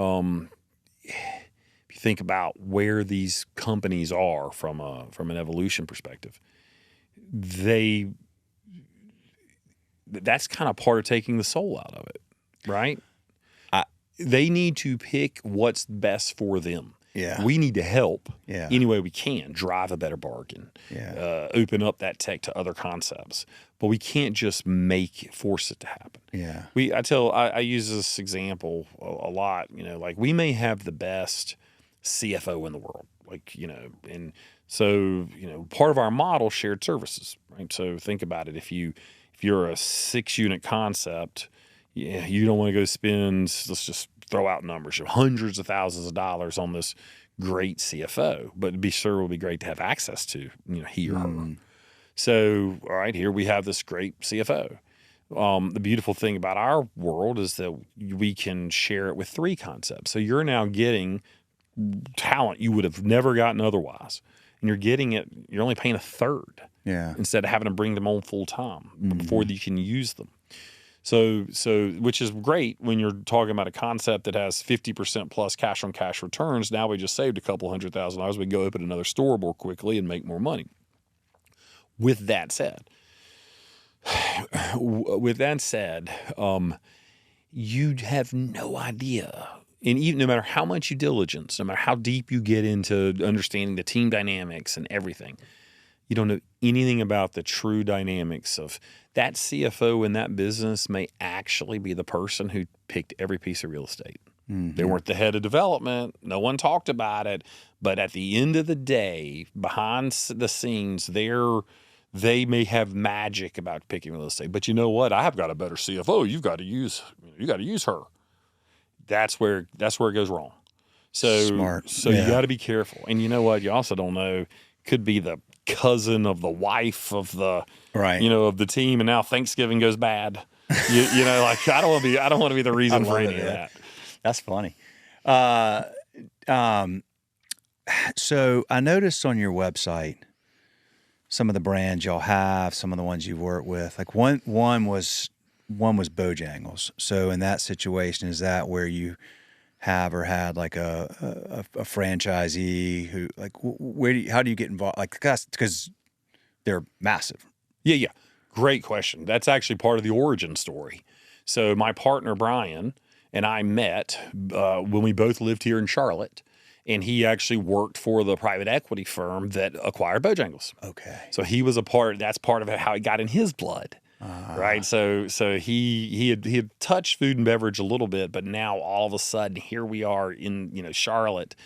you think about where these companies are from an evolution perspective, that's kind of part of taking the soul out of it, right? They need to pick what's best for them. Yeah. We need to help any way we can, drive a better bargain, open up that tech to other concepts. But we can't just force it to happen. Yeah. I use this example a lot. Like we may have the best CFO in the world, and so part of our model shared services, right? So think about it. If you're a 6-unit concept, you don't want to go spend, let's just throw out numbers, hundreds of thousands of dollars on this great CFO, but it would be great to have access to, he or her. So, all right, here we have this great CFO. The beautiful thing about our world is that we can share it with 3 concepts. So you're now getting talent you would have never gotten otherwise. And you're only paying a third instead of having to bring them on full time before you can use them. So which is great when you're talking about a concept that has 50% plus cash on cash returns. Now we just saved a couple $100,000. We can go open another store more quickly and make more money. With that said, you have no idea. And even no matter how much you diligence, no matter how deep you get into understanding the team dynamics and everything, you don't know anything about the true dynamics of that CFO in that business may actually be the person who picked every piece of real estate. Mm-hmm. They weren't the head of development. No one talked about it. But at the end of the day, behind the scenes, they may have magic about picking real estate. But you know what? I have got a better CFO. You got to use her. That's where it goes wrong. So smart. So you got to be careful. And you know what? You also don't know. Could be the cousin of the wife of the of the team, and now Thanksgiving goes bad. I don't want to be the reason for any of that. That's funny. So I noticed on your website some of the brands y'all have, some of the ones you work with. Like one was Bojangles. So in that situation, is that where you have or had like a franchisee who, like, how do you get involved? Like, because they're massive. Yeah. Great question. That's actually part of the origin story. So my partner, Brian, and I met when we both lived here in Charlotte, and he actually worked for the private equity firm that acquired Bojangles. Okay. So he was that's part of how it got in his blood. Right. So he had touched food and beverage a little bit, but now all of a sudden here we are in, Charlotte,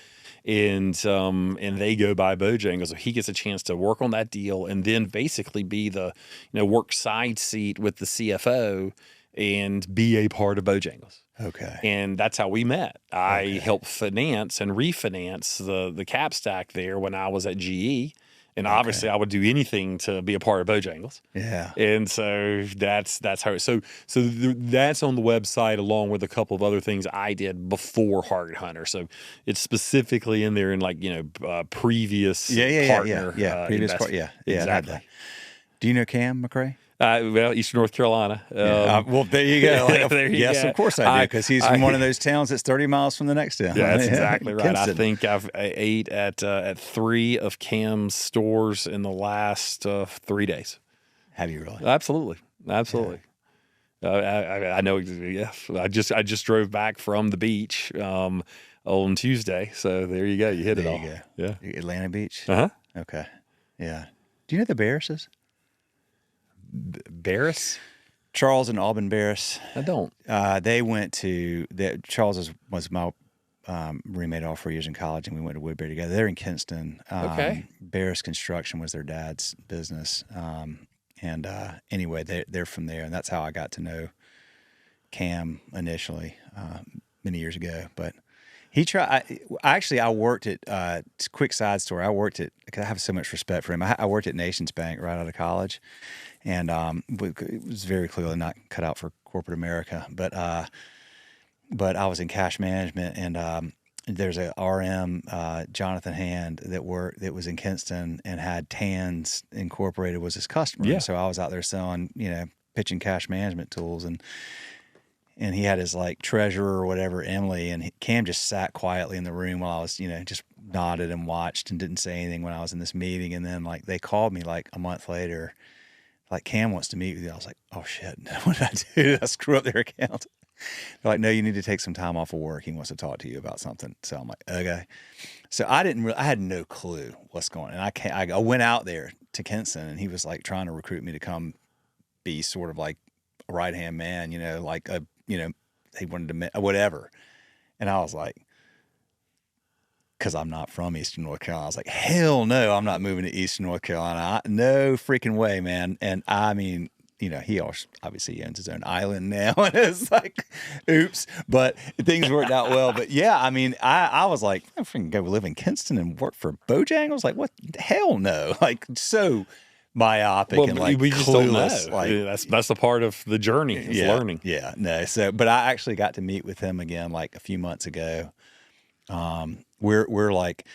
and they go by Bojangles. So he gets a chance to work on that deal and then basically be the, work side seat with the CFO and be a part of Bojangles. Okay. And that's how we met. I helped finance and refinance the cap stack there when I was at GE. And obviously, I would do anything to be a part of Bojangles. Yeah. And so that's how. So that's on the website along with a couple of other things I did before Hargett Hunter. So it's specifically in there in previous partner. Yeah. Previous part. Yeah. Exactly. Do you know Cam McRae? Well, Eastern North Carolina. Well, there you go. There you yes, go. Of course I do, because he's in one of those towns that's 30 miles from the next town. Yeah, that's exactly right. Kinston. I think I ate at 3 of Cam's stores in the last 3 days. Have you really? Absolutely. I know. Yeah, I just drove back from the beach on Tuesday. So there you go. You hit it all. Go. Yeah. Atlanta Beach. Uh-huh. Okay. Yeah. Do you know the Barrises? Barris? Charles and Auburn Barris. I don't. They went to Charles was my roommate all 4 years in college, and we went to Woodbury together. They're in Kinston. Okay. Barris Construction was their dad's business, and anyway, they're from there, and that's how I got to know Cam initially many years ago. But he tried. I worked at. Quick side story. I worked at. Cause I have so much respect for him. I worked at Nations Bank right out of college, and it was very clearly not cut out for corporate America. But I was in cash management, and there's a RM, Jonathan Hand, that was in Kinston and had Tans Incorporated was his customer. Yeah. So I was out there selling, pitching cash management tools, and he had his like treasurer or whatever, Emily, and Cam just sat quietly in the room while I was, just nodded and watched and didn't say anything when I was in this meeting. And then like they called me like a month later, like, Cam wants to meet with you. I was like, oh shit, what did I do? Did I screw up their account? They're like, no, you need to take some time off of work. He wants to talk to you about something. So I'm like, okay. So I had no clue what's going on. And I went out there to Kinston, and he was like trying to recruit me to come be sort of like a right-hand man, he wanted to, whatever. And I was like, because I'm not from Eastern North Carolina, I was like, hell no, I'm not moving to Eastern North Carolina. No freaking way, man. And I mean, he obviously owns his own island now, and it's like, oops. But things worked out well. But yeah, I mean, I was like, I'm freaking go live in Kinston and work for Bojangles. Like, what? Hell no. Like, so myopic and like we just don't know. clueless. Like, that's the part of the journey is learning. Yeah, no. So, but I actually got to meet with him again like a few months ago. We're like,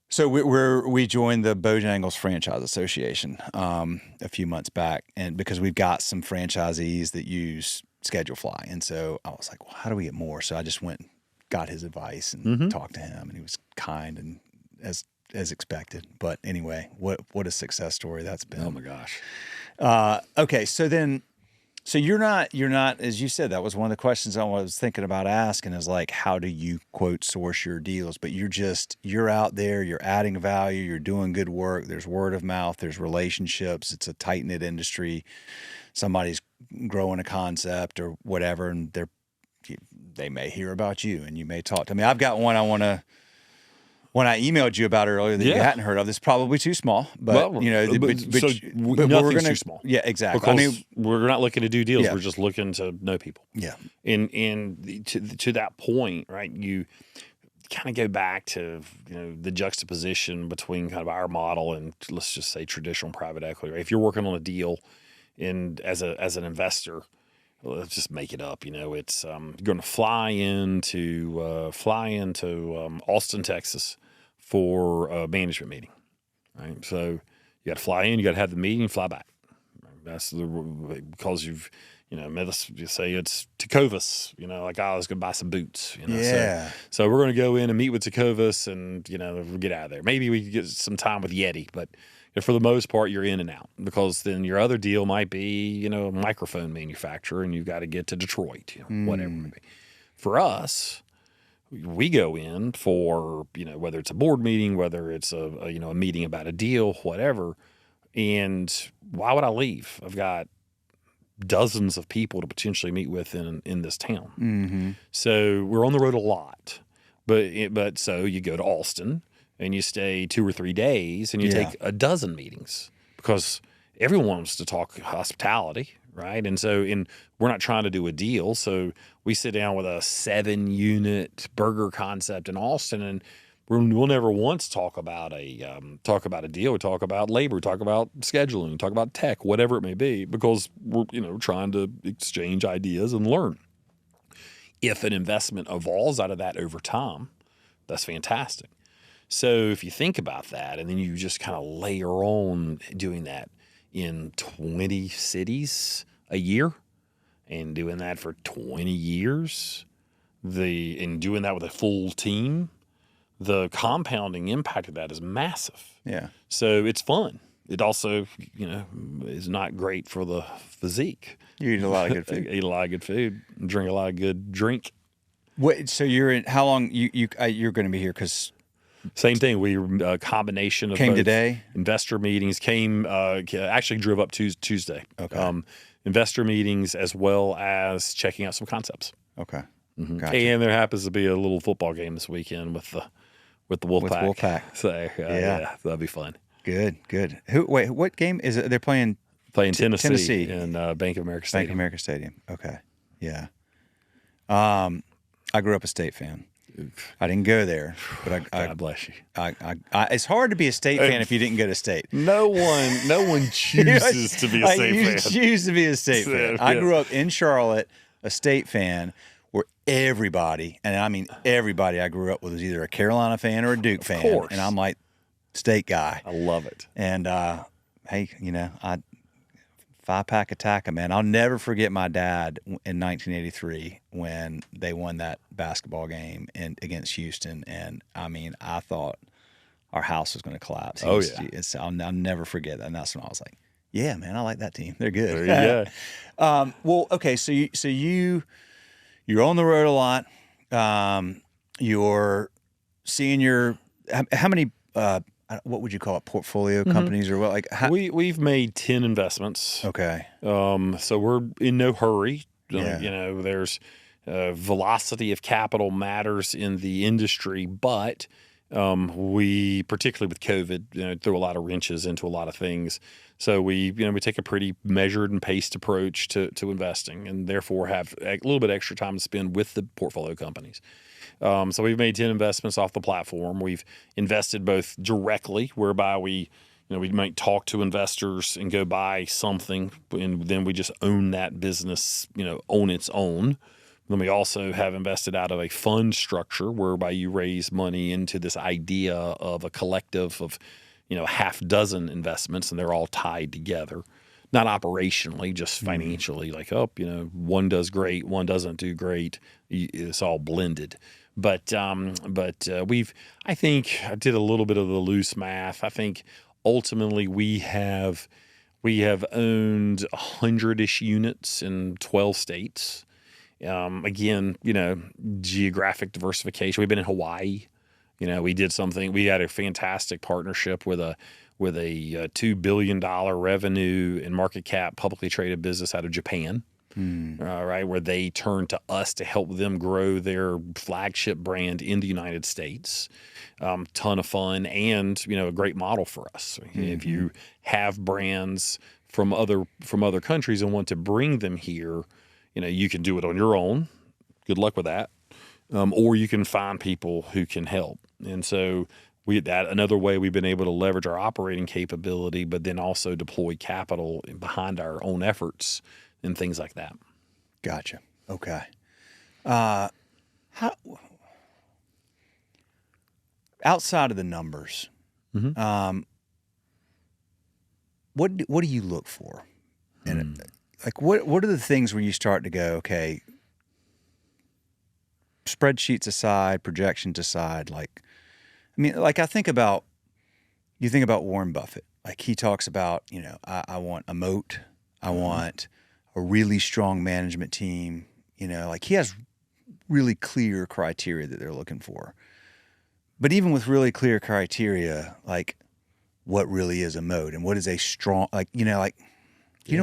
so we joined the Bojangles Franchise Association a few months back, and because we've got some franchisees that use Schedulefly, and so I was like, well, how do we get more? So I just went and got his advice and talked to him, and he was kind and as expected. But anyway, what a success story that's been. Oh my gosh. Okay, so you're not, as you said, that was one of the questions I was thinking about asking is like, how do you quote source your deals? But you're out there, you're adding value, you're doing good work. There's word of mouth, there's relationships. It's a tight knit industry. Somebody's growing a concept or whatever, and they may hear about you and you may talk to me. I've got one when I emailed you about earlier that you hadn't heard of. This is probably too small, but nothing's too small. Yeah, exactly. Because we're not looking to do deals. Yeah. We're just looking to know people. Yeah. And to that point, right, you kind of go back to, the juxtaposition between kind of our model and, let's just say, traditional private equity. Right? If you're working on a deal and as an investor, let's just make it up. It's you're going to fly into Austin, Texas, for a management meeting, right? So you got to fly in, you got to have the meeting, fly back. That's because you've let's just say it's Tecovas. Like I was going to buy some boots. Yeah. So we're going to go in and meet with Tecovas, and we'll get out of there. Maybe we could get some time with Yeti, but for the most part, you're in and out, because then your other deal might be, a microphone manufacturer, and you've got to get to Detroit, whatever it may be. For us, we go in for, whether it's a board meeting, whether it's a meeting about a deal, whatever. And why would I leave? I've got dozens of people to potentially meet with in this town. Mm-hmm. So we're on the road a lot. But so you go to Austin, and you stay 2 or 3 days, and you take a dozen meetings, because everyone wants to talk hospitality, right? And so we're not trying to do a deal. So we sit down with a 7-unit burger concept in Austin, and we'll never once talk about a deal. We talk about labor, we talk about scheduling, we talk about tech, whatever it may be, because we're trying to exchange ideas and learn. If an investment evolves out of that over time, that's fantastic. So if you think about that, and then you just kind of layer on doing that in 20 cities a year, and doing that for 20 years, and doing that with a full team, the compounding impact of that is massive. Yeah. So it's fun. It also, is not great for the physique. You eat a lot of good food. Eat a lot of good food. Drink a lot of good drink. Wait, so you're in? How long you're going to be here? Because Same thing. We a combination of Came both today? investor meetings. Actually drove up Tuesday. Okay. Investor meetings as well as checking out some concepts. Okay. Mm-hmm. Gotcha. And there happens to be a little football game this weekend with the Wolfpack. With Wolfpack. So yeah, that'll be fun. Good. Wait, what game is it? They're playing Tennessee in Bank of America Stadium. Bank of America Stadium. Okay. Yeah. I grew up a State fan. I didn't go there, but God bless you. It's hard to be a State fan if you didn't go to State. No one chooses to be a State you fan. choose to be a State fan. I grew up in Charlotte, a State fan, where everybody, and I mean everybody I grew up with, was either a Carolina fan or a Duke fan. Course. And I'm like, State guy. I love it. And hey, five-pack attack, man. I'll never forget my dad in 1983 when they won that basketball game against Houston. And I mean, I thought our house was going to collapse. I'll never forget that. And that's when I was like, yeah, man, I like that team. They're good. Yeah. Well, okay, so you're on the road a lot. You're seeing how many what would you call it, portfolio companies or what? Like we've made 10 investments. Okay. So we're in no hurry. Yeah. There's velocity of capital matters in the industry, but we, particularly with COVID, threw a lot of wrenches into a lot of things. So we take a pretty measured and paced approach to investing, and therefore have a little bit extra time to spend with the portfolio companies. So we've made 10 investments off the platform. We've invested both directly, whereby we might talk to investors and go buy something, and then we just own that business, on its own. Then we also have invested out of a fund structure whereby you raise money into this idea of a collective of, half dozen investments, and they're all tied together. Not operationally, just financially, like, one does great, one doesn't do great. It's all blended. But I think I did a little bit of the loose math. I think ultimately we have owned 100-ish units in 12 states. Again, geographic diversification. We've been in Hawaii. We did something. We had a fantastic partnership with a $2 billion revenue and market cap publicly traded business out of Japan. Right, where they turned to us to help them grow their flagship brand in the United States. Ton of fun, and a great model for us. If you have brands from other countries and want to bring them here, you can do it on your own. Good luck with that. Or you can find people who can help. And so another way we've been able to leverage our operating capability, but then also deploy capital behind our own efforts and things like that. Gotcha. Okay. Outside of the numbers, what do you look for? And like, what are the things where you start to go, okay, spreadsheets aside, projections aside, I think about Warren Buffett. Like, he talks about, I want a moat. I want a really strong management team. Like, he has really clear criteria that they're looking for. But even with really clear criteria, like, what really is a moat and what is a strong, you know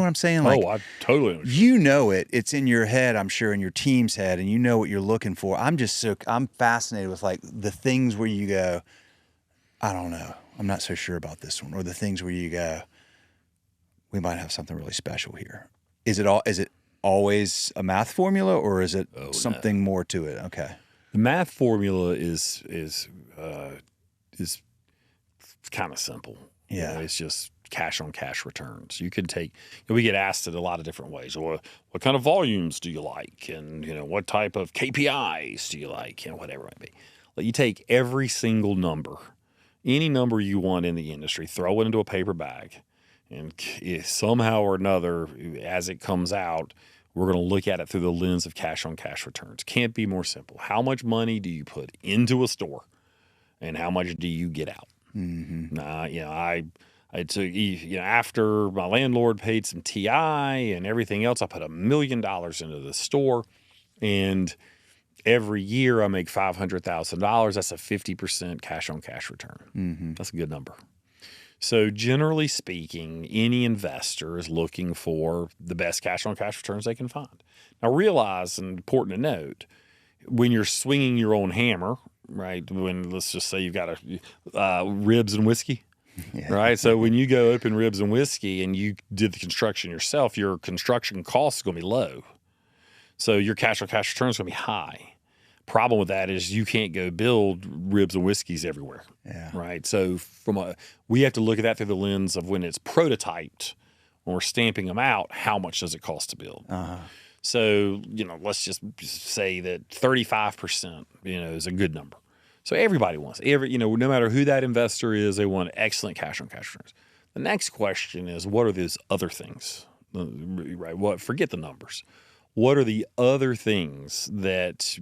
what I'm saying? Like, I totally understand. It's in your head, I'm sure, in your team's head, and you know what you're looking for. I'm fascinated with, like, the things where you go, I don't know, I'm not so sure about this one, or the things where you go, we might have something really special here. Is it always a math formula, or is it something more to it? Okay. The math formula is kind of simple. Yeah. It's just cash on cash returns. You could take, we get asked it a lot of different ways. What kind of volumes do you like? And, what type of KPIs do you like? Whatever it might be. Like, you take every single number, any number you want in the industry, throw it into a paper bag. And if somehow or another, as it comes out, we're going to look at it through the lens of cash on cash returns. Can't be more simple. How much money do you put into a store, and how much do you get out? I took, after my landlord paid some TI and everything else, I put $1 million into the store, and Every year I make $500,000. That's a 50% cash on cash return. That's a good number. So generally speaking, any investor is looking for the best cash on cash returns they can find. Now realize, and important to note, when you're swinging your own hammer, right? When let's just say you've got a ribs and whiskey, right? So when you go open ribs and whiskey and you did the construction yourself, your construction cost is going to be low. So your cash on cash return is going to be high. Problem with that is you can't go build ribs and whiskeys everywhere, right? So we have to look at that through the lens of when it's prototyped, when we're stamping them out, how much does it cost to build? So, let's just say that 35%, is a good number. So everybody wants, no matter who that investor is, they want excellent cash on cash returns. The next question is, what are those other things, right? Forget the numbers. What are the other things that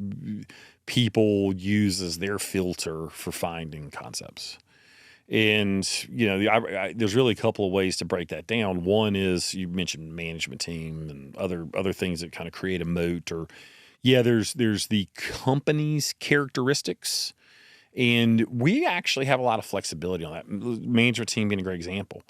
people use as their filter for finding concepts? And, there's really a couple of ways to break that down. One is you mentioned management team and other things that kind of create a moat. Or, there's the company's characteristics. And we actually have a lot of flexibility on that. Management team being a great example.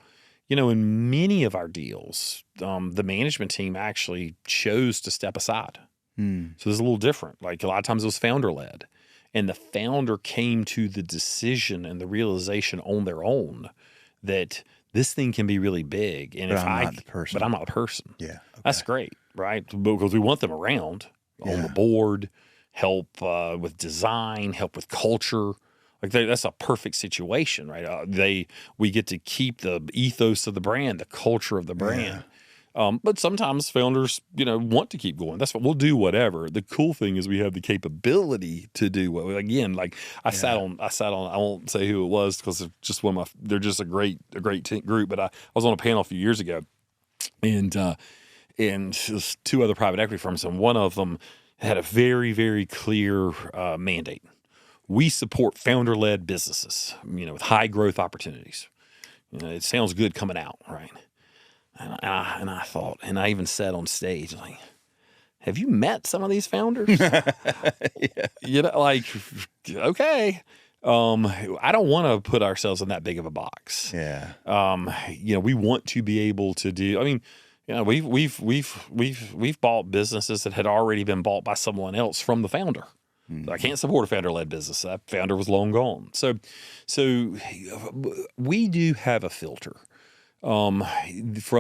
In many of our deals, the management team actually chose to step aside. So this is a little different. Like a lot of times it was founder-led. And the founder came to the decision and the realization on their own that this thing can be really big. And but I'm not the person. But I'm not the person. Yeah. Okay. That's great, right? Because we want them around, on the board, help with design, help with culture. Like that's a perfect situation, right? We get to keep the ethos of the brand, the culture of the brand. But sometimes founders, want to keep going. That's what we'll do. Whatever. The cool thing is we have the capability to do what. Again, like I sat on. I won't say who it was because it's just they're just a great group. But I was on a panel a few years ago, and it was two other private equity firms, and one of them had a very, very clear mandate. We support founder-led businesses, with high growth opportunities. It sounds good coming out, right? And I thought, and I even said on stage, like, have you met some of these founders? Okay. I don't want to put ourselves in that big of a box. We want to be able to do. I mean, we've bought businesses that had already been bought by someone else from the founder. I can't support a founder-led business. That founder was long gone. So we do have a filter from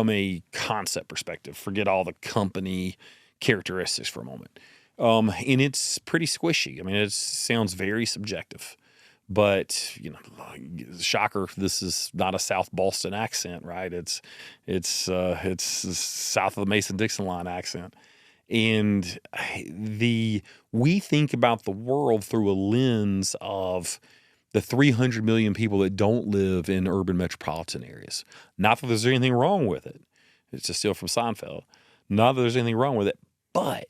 a concept perspective. Forget all the company characteristics for a moment. And it's pretty squishy. I mean, it sounds very subjective. But, shocker, this is not a South Boston accent, right? It's south of the Mason-Dixon line accent. And we think about the world through a lens of the 300 million people that don't live in urban metropolitan areas. Not that there's anything wrong with it. It's a steal from Seinfeld. Not that there's anything wrong with it, but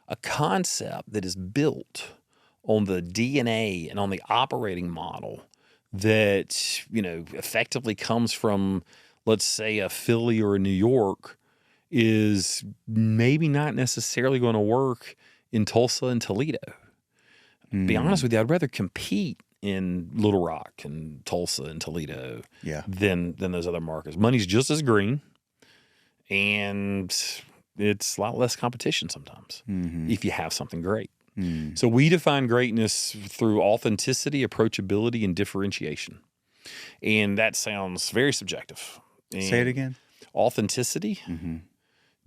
a concept that is built on the DNA and on the operating model that, effectively comes from, let's say, a Philly or a New York is maybe not necessarily going to work in Tulsa and Toledo. Be honest with you, I'd rather compete in Little Rock and Tulsa and Toledo than those other markets. Money's just as green, and it's a lot less competition sometimes if you have something great. So we define greatness through authenticity, approachability, and differentiation. And that sounds very subjective. And say it again. Authenticity,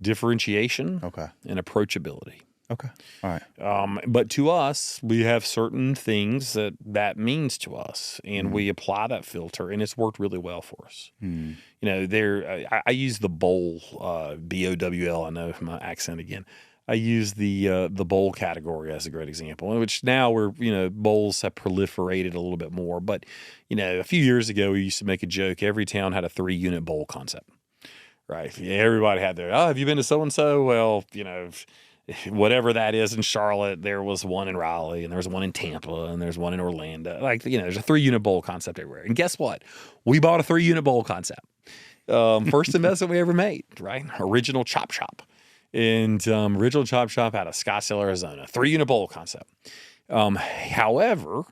differentiation, and approachability. Okay. All right. But to us, we have certain things that means to us, and we apply that filter, and it's worked really well for us. I use the bowl, BOWL. I know my accent again. I use the bowl category as a great example, which now bowls have proliferated a little bit more. But, a few years ago, we used to make a joke. Every town had a 3-unit bowl concept, right? Everybody had their, have you been to so-and-so? Well, whatever that is in Charlotte, there was one in Raleigh, and there was one in Tampa, and there's one in Orlando. There's a 3-unit bowl concept everywhere. And guess what? We bought a 3-unit bowl concept. First investment we ever made, right? Original chop shop. And original chop shop out of Scottsdale, Arizona, 3-unit bowl concept. However,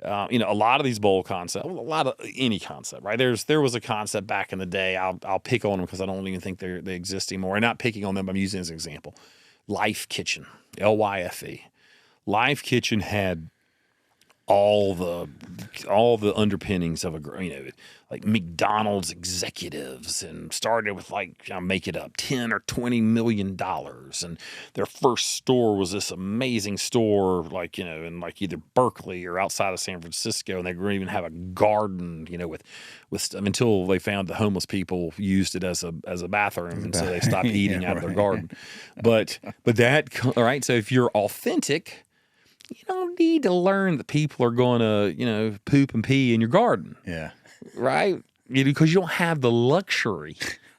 a lot of these bowl concepts, a lot of any concept, right? There was a concept back in the day. I'll pick on them because I don't even think they exist anymore. And not picking on them, I'm using as an example. Life Kitchen, LYFE. Life Kitchen had all the underpinnings of like McDonald's executives, and started with, like, I'll make it up, $10 or $20 million. And their first store was this amazing store, like, in like either Berkeley or outside of San Francisco. And they were even have a garden, with until they found the homeless people used it as a bathroom. And so they stopped eating out of their garden. But all right. So if you're authentic, you don't need to learn that people are going to, poop and pee in your garden. Yeah. Right? Because you don't have the luxury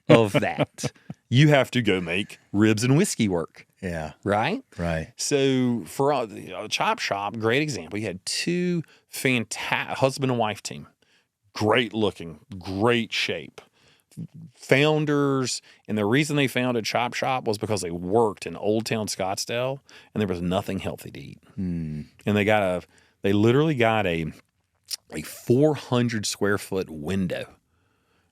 of that. You have to go make ribs and whiskey work. Yeah. Right? Right. So for a chop shop, great example. You had two fantastic husband and wife team. Great looking, great shape. Founders, and the reason they founded Chop Shop was because they worked in Old Town Scottsdale and there was nothing healthy to eat. And they literally got a 400 square foot window,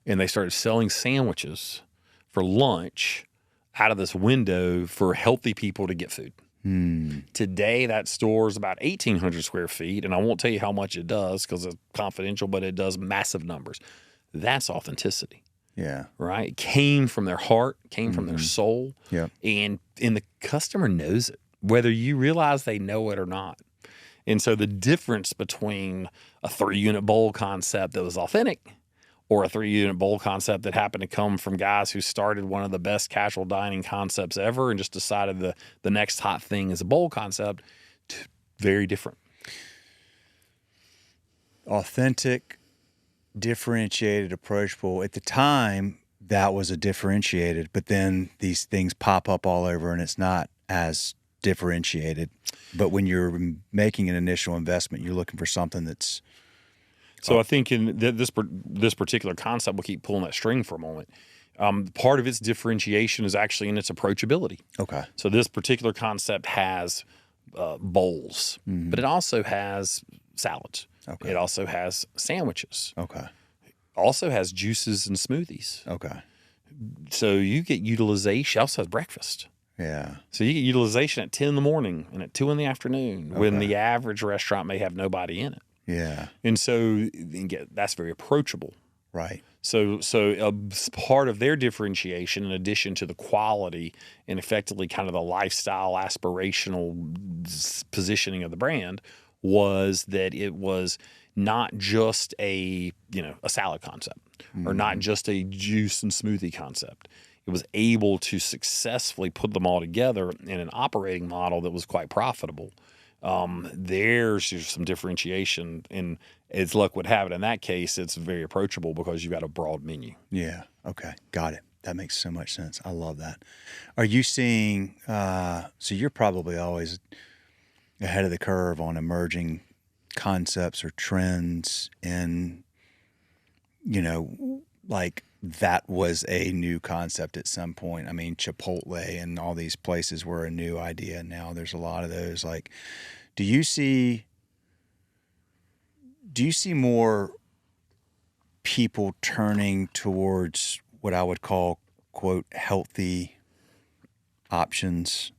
and they started selling sandwiches for lunch out of this window for healthy people to get food. Today, that store is about 1,800 square feet, and I won't tell you how much it does because it's confidential, but it does massive numbers. That's authenticity. Yeah. Right? It came from their heart, came from their soul. Yeah. And the customer knows it, whether you realize they know it or not. And so the difference between a 3-unit bowl concept that was authentic or a 3-unit bowl concept that happened to come from guys who started one of the best casual dining concepts ever and just decided the next hot thing is a bowl concept, very different. Authentic, differentiated, approachable. At the time, that was a differentiated, but then these things pop up all over and it's not as differentiated. But when you're making an initial investment, you're looking for something that's... So I think in this particular concept, we'll keep pulling that string for a moment. Part of its differentiation is actually in its approachability. Okay. So this particular concept has bowls, but it also has salads. Okay. It also has sandwiches. Okay. Also has juices and smoothies. Okay. So you get utilization. Also has breakfast. Yeah. So you get utilization at 10 in the morning and at 2 in the afternoon when the average restaurant may have nobody in it. Yeah. And so that's very approachable. Right. So a part of their differentiation, in addition to the quality and effectively kind of the lifestyle aspirational positioning of the brand, was that it was not just a salad concept or not just a juice and smoothie concept. It was able to successfully put them all together in an operating model that was quite profitable. There's some differentiation, and as luck would have it, in that case, it's very approachable because you've got a broad menu. Yeah. Okay. Got it. That makes so much sense. I love that. Are you seeing, so you're probably always ahead of the curve on emerging concepts or trends in, like that was a new concept at some point. I mean, Chipotle and all these places were a new idea. Now there's a lot of those. Like, do you see more people turning towards what I would call, quote, healthy options?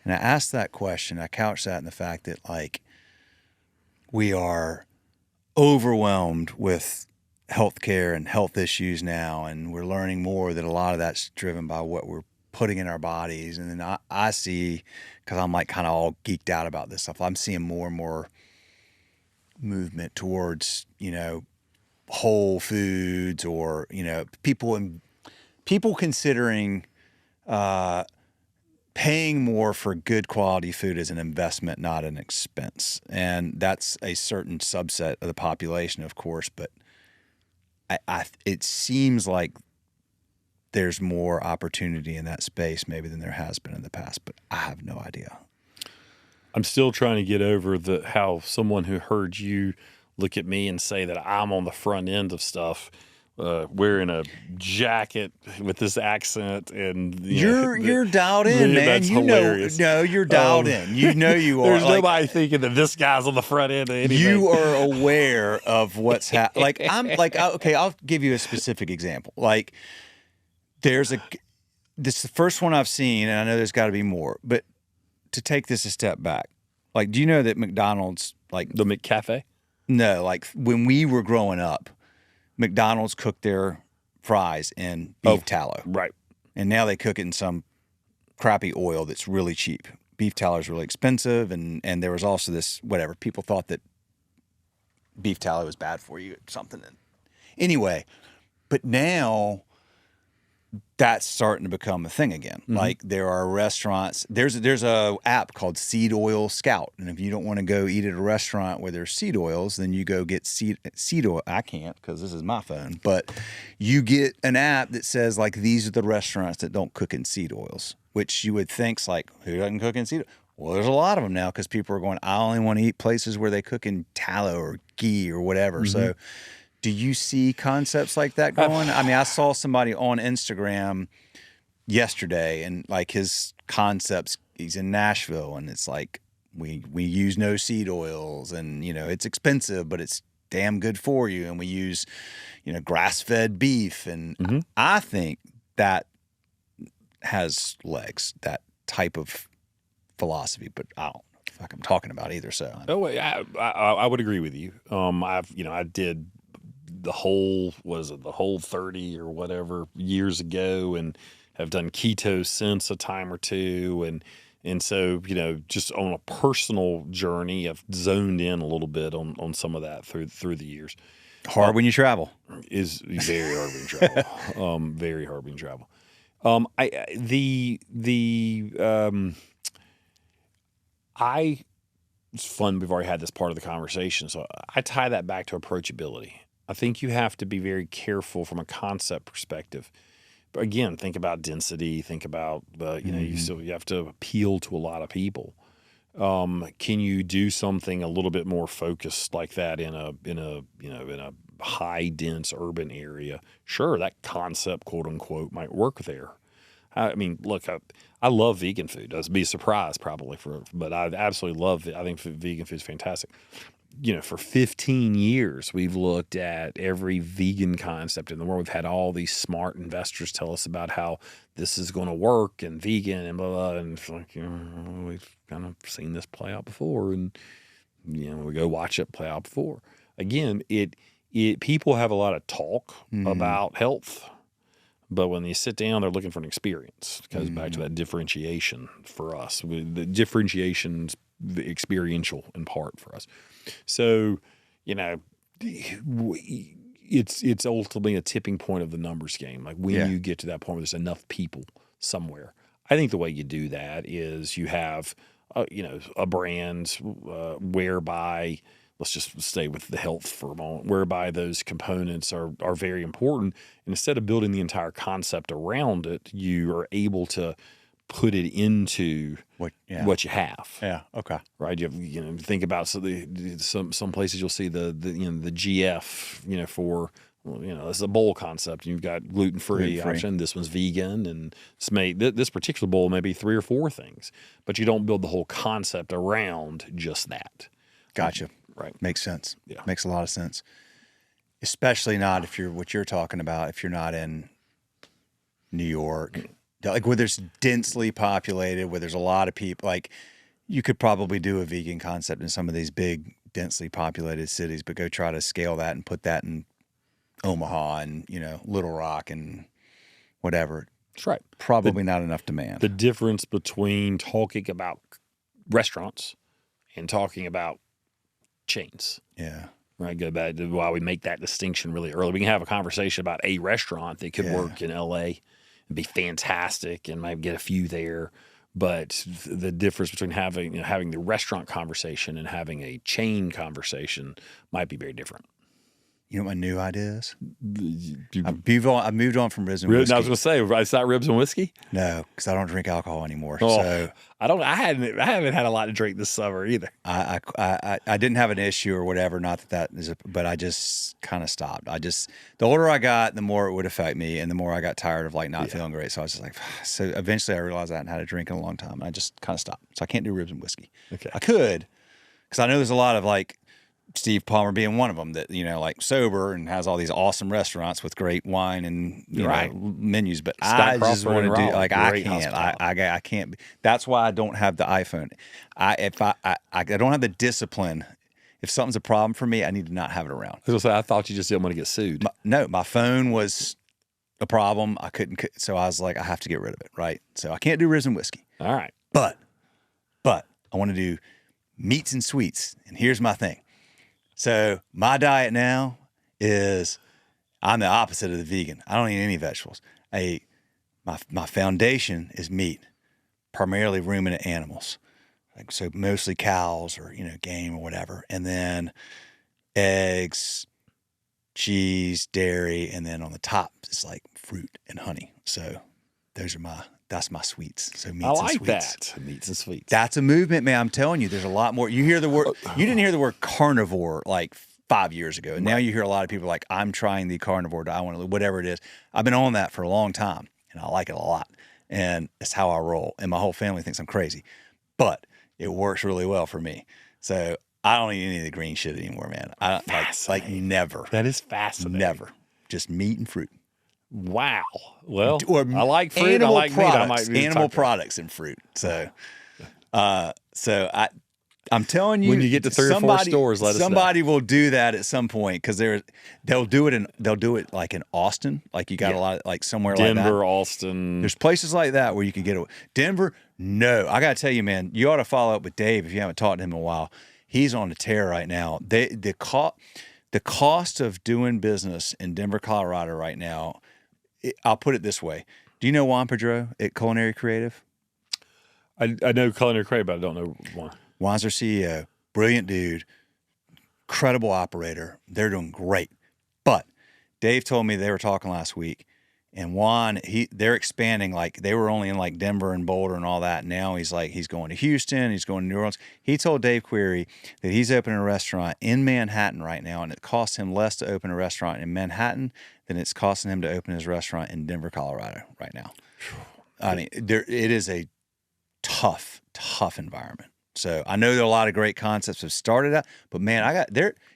And I asked that question, I couched that in the fact that, like, we are overwhelmed with healthcare and health issues now, and we're learning more that a lot of that's driven by what we're putting in our bodies. And then I see, because I'm like kind of all geeked out about this stuff, I'm seeing more and more movement towards, whole foods, or, people considering paying more for good quality food as an investment, not an expense. And that's a certain subset of the population, of course, but it seems like there's more opportunity in that space maybe than there has been in the past, but I have no idea. I'm still trying to get over how someone who heard you look at me and say that I'm on the front end of stuff wearing a jacket with this accent, and you're dialed in, man. That's hilarious. You're dialed in. You are. There's nobody thinking that this guy's on the front end of anything. You are aware of what's happening. Like okay, I'll give you a specific example. Like this is the first one I've seen, and I know there's got to be more. But to take this a step back, like, do you know that McDonald's, like the McCafe? No, like when we were growing up, McDonald's cooked their fries in beef tallow. Right. And now they cook it in some crappy oil that's really cheap. Beef tallow is really expensive, and there was also this, whatever, people thought that beef tallow was bad for you, something. Anyway, but now that's starting to become a thing again. Mm-hmm. Like there are restaurants, there's a app called Seed Oil Scout, and if you don't want to go eat at a restaurant where there's seed oils, then you go get seed oil. I can't because this is my phone, but you get an app that says like these are the restaurants that don't cook in seed oils, which you would think's like, who doesn't cook in seed oil? Well, there's a lot of them now because people are going, I only want to eat places where they cook in tallow or ghee or whatever. Mm-hmm. So do you see concepts like that going? I mean, I saw somebody on Instagram yesterday, and like his concepts, he's in Nashville, and it's like we use no seed oils, and it's expensive, but it's damn good for you, and we use grass-fed beef, and mm-hmm. I think that has legs, that type of philosophy, but I don't know what I'm talking about either. So I would agree with you. I did the whole 30 or whatever years ago, and have done keto since a time or two, and so just on a personal journey, I've zoned in a little bit on some of that through the years. Hard when you travel. Is very hard when you travel. Very hard when you travel. It's fun. We've already had this part of the conversation, so I tie that back to approachability. I think you have to be very careful from a concept perspective. But again, think about density. Think about mm-hmm. you have to appeal to a lot of people. Can you do something a little bit more focused like that in a high dense urban area? Sure, that concept, quote unquote, might work there. I mean, look, I love vegan food. That'd be a surprise probably but I absolutely love it. I think vegan food is fantastic. For 15 years, we've looked at every vegan concept in the world. We've had all these smart investors tell us about how this is going to work and vegan and blah, blah, and it's like, we've kind of seen this play out before, and, we go watch it play out before. Again, people have a lot of talk mm-hmm. about health, but when you sit down, they're looking for an experience. It goes mm-hmm. back to that differentiation for us. The differentiation's the experiential in part for us. So, it's ultimately a tipping point of the numbers game. Like when you get to that point where there's enough people somewhere, I think the way you do that is you have, a brand whereby, let's just stay with the health for a moment, whereby those components are very important. And instead of building the entire concept around it, you are able to put it into what you have. Yeah. Okay. Right. You have, think about some places you'll see the GF, for, it's a bowl concept. You've got gluten-free option. This one's vegan, and it's made, this particular bowl may be 3 or 4 things, but you don't build the whole concept around just that. Gotcha. Right. Makes sense. Yeah. Makes a lot of sense. Especially not if you're what you're talking about, if you're not in New York. Like where there's densely populated, where there's a lot of people, like you could probably do a vegan concept in some of these big, densely populated cities, but go try to scale that and put that in Omaha and, Little Rock and whatever. That's right. Probably not enough demand. The difference between talking about restaurants and talking about chains. Yeah. Right. Go back to why we make that distinction really early. We can have a conversation about a restaurant that could work in LA. Be fantastic and maybe get a few there, but the difference between having the restaurant conversation and having a chain conversation might be very different. You know what my new idea is? You- I've moved on from ribs and Ribs, whiskey. I was going to say, it's not ribs and whiskey. No, because I don't drink alcohol anymore. Oh, So I haven't had a lot to drink this summer either. I didn't have an issue or whatever. Not that is, but I just kind of stopped. The older I got, the more it would affect me, and the more I got tired of like not feeling great. So I was just like, so eventually I realized I hadn't had a drink in a long time, and I just kind of stopped. So I can't do ribs and whiskey. Okay. I could, because I know there's a lot of like Steve Palmer being one of them that, like sober and has all these awesome restaurants with great wine and you know, menus. But Scott I Crawford just want and to do Raleigh, like I great can't. hospitality. I can't. That's why I don't have the iPhone. I don't have the discipline. If something's a problem for me, I need to not have it around. I was going to say, I thought you just didn't want to get sued. No, my phone was a problem. I couldn't. So I was like, I have to get rid of it. Right. So I can't do ribs and whiskey. All right. But I want to do meats and sweets. And here's my thing. So my diet now is I'm the opposite of the vegan. I don't eat any vegetables. My foundation is meat, primarily ruminant animals. Like so mostly cows or game or whatever. And then eggs, cheese, dairy, and then on the top is like fruit and honey. So that's my sweets. So meats I like and sweets. that. Meats and sweets. That's a movement, man. I'm telling you, there's a lot more. You hear the word. You didn't hear the word carnivore like 5 years ago, and now you hear a lot of people like, "I'm trying the carnivore. I want to whatever it is." I've been on that for a long time, and I like it a lot, and it's how I roll. And my whole family thinks I'm crazy, but it works really well for me. So I don't eat any of the green shit anymore, man. I like never. That is fascinating. Never. Just meat and fruit. Wow. Well, Or I like fruit. I like products, meat. I might be animal products and fruit. So, I'm telling you, When you get to 3 or 4 stores, let us know. Somebody will do that at some point because they'll do it like in Austin, like you got a lot of, like somewhere like that. Denver, Austin. There's places like that where you can get Denver. No, I got to tell you, man, you ought to follow up with Dave if you haven't talked to him in a while. He's on a tear right now. The cost of doing business in Denver, Colorado right now. I'll put it this way. Do you know Juan Pedro at Culinary Creative? I know Culinary Creative, but I don't know why. Juan's their CEO. Brilliant dude. Incredible operator. They're doing great. But Dave told me they were talking last week, and Juan, they're expanding. Like they were only in like Denver and Boulder and all that. Now he's going to Houston. He's going to New Orleans. He told Dave Query that he's opening a restaurant in Manhattan right now, and it costs him less to open a restaurant in Manhattan than it's costing him to open his restaurant in Denver, Colorado right now. I mean, it is a tough environment. So I know there are a lot of great concepts have started out, but man,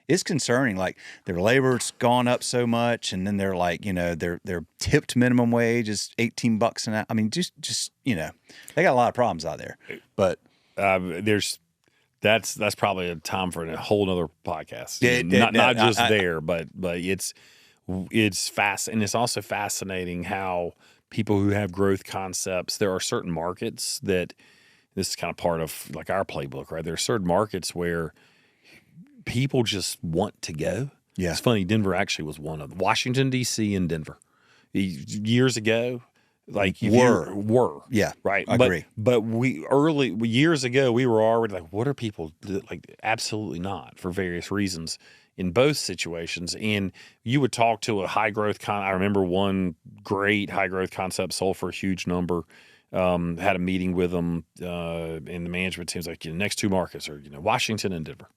it's concerning. Like their labor's gone up so much, and then they're like, their tipped minimum wage is $18 an hour. I mean, just they got a lot of problems out there. But that's probably a time for a whole nother podcast. Yeah, not just there, but it's fast, and it's also fascinating how people who have growth concepts. There are certain markets that. This is kind of part of like our playbook, right? There are certain markets where people just want to go. Yeah. It's funny. Denver actually was one of them. Washington, D.C. and Denver. Years ago, like were. Yeah. Right. I agree. But years ago, we were already like, what are people like? Absolutely not, for various reasons in both situations. And you would talk to a high growth I remember one great high growth concept sold for a huge number. Had a meeting with them, and the management team's like, next 2 markets are, Washington and Denver.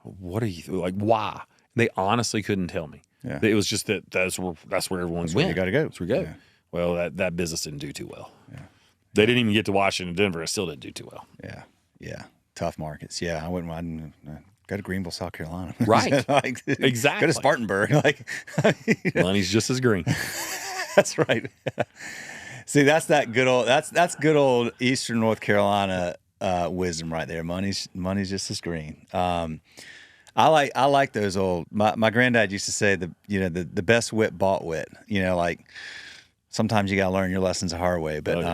What are you like? Why? They honestly couldn't tell me. Yeah. It was just that's where everyone went. You got to go. That's where you go. Yeah. Well, that business didn't do too well. Yeah. They didn't even get to Washington and Denver. It still didn't do too well. Yeah. Yeah. Tough markets. Yeah. I wouldn't mind. Go to Greenville, South Carolina. Right. Go Exactly. to Spartanburg. Money's just as green. That's right. See, that's good old Eastern North Carolina wisdom right there. Money's just as green. I like those old. My granddad used to say the best wit bought wit. Like sometimes you got to learn your lessons the hard way. But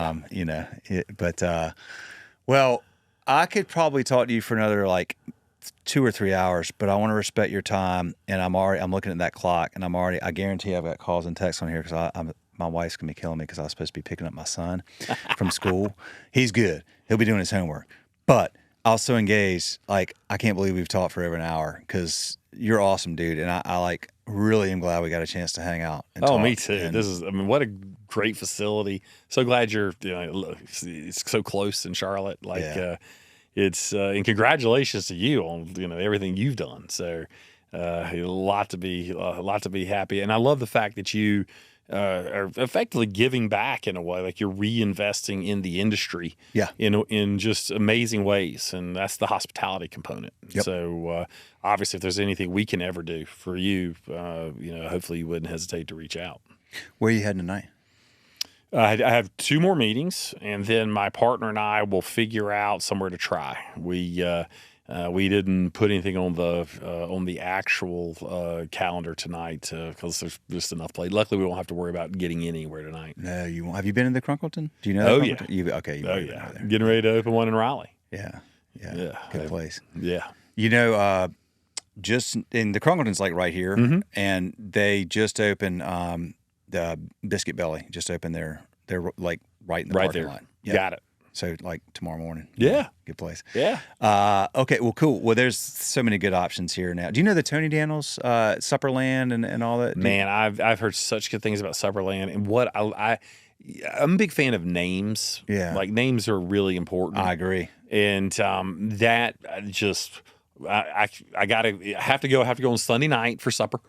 well, I could probably talk to you for another like 2 or 3 hours, but I want to respect your time. And I'm looking at that clock, and I guarantee I've got calls and texts on here because my wife's going to be killing me because I was supposed to be picking up my son from school. He's good. He'll be doing his homework. But I was so engaged. Like, I can't believe we've talked for over an hour because you're awesome, dude. And I like really am glad we got a chance to hang out and talk. Me too. And This is, I mean, what a great facility. So glad you're, it's so close in Charlotte. Like, it's, and congratulations to you on, everything you've done. So, a lot to be happy. And I love the fact that you, are effectively giving back in a way, like you're reinvesting in the industry, in just amazing ways, and that's the hospitality component. Yep. So obviously, if there's anything we can ever do for you, hopefully you wouldn't hesitate to reach out. Where are you heading tonight? I have 2 more meetings, and then my partner and I will figure out somewhere to try. We didn't put anything on the actual calendar tonight because there's just enough play. Luckily, we won't have to worry about getting anywhere tonight. No, you won't. Have you been in the Crunkleton? Do you know? Oh, Crunkleton? yeah. Okay. Getting ready to open one in Raleigh. Yeah. Good place. Yeah. Just in the Crunkleton's like right here, and they just opened the Biscuit Belly. Just opened their. They're like right in the parking lot. Yep. Got it. So like tomorrow morning. Yeah. Good place. Yeah. Okay. Well, cool. Well, there's so many good options here now. Do you know the Tony Daniels, Supperland and all that? Man, I've heard such good things about Supperland, and what I'm a big fan of names. Yeah. Like names are really important. I agree. And that just I have to go on Sunday night for supper.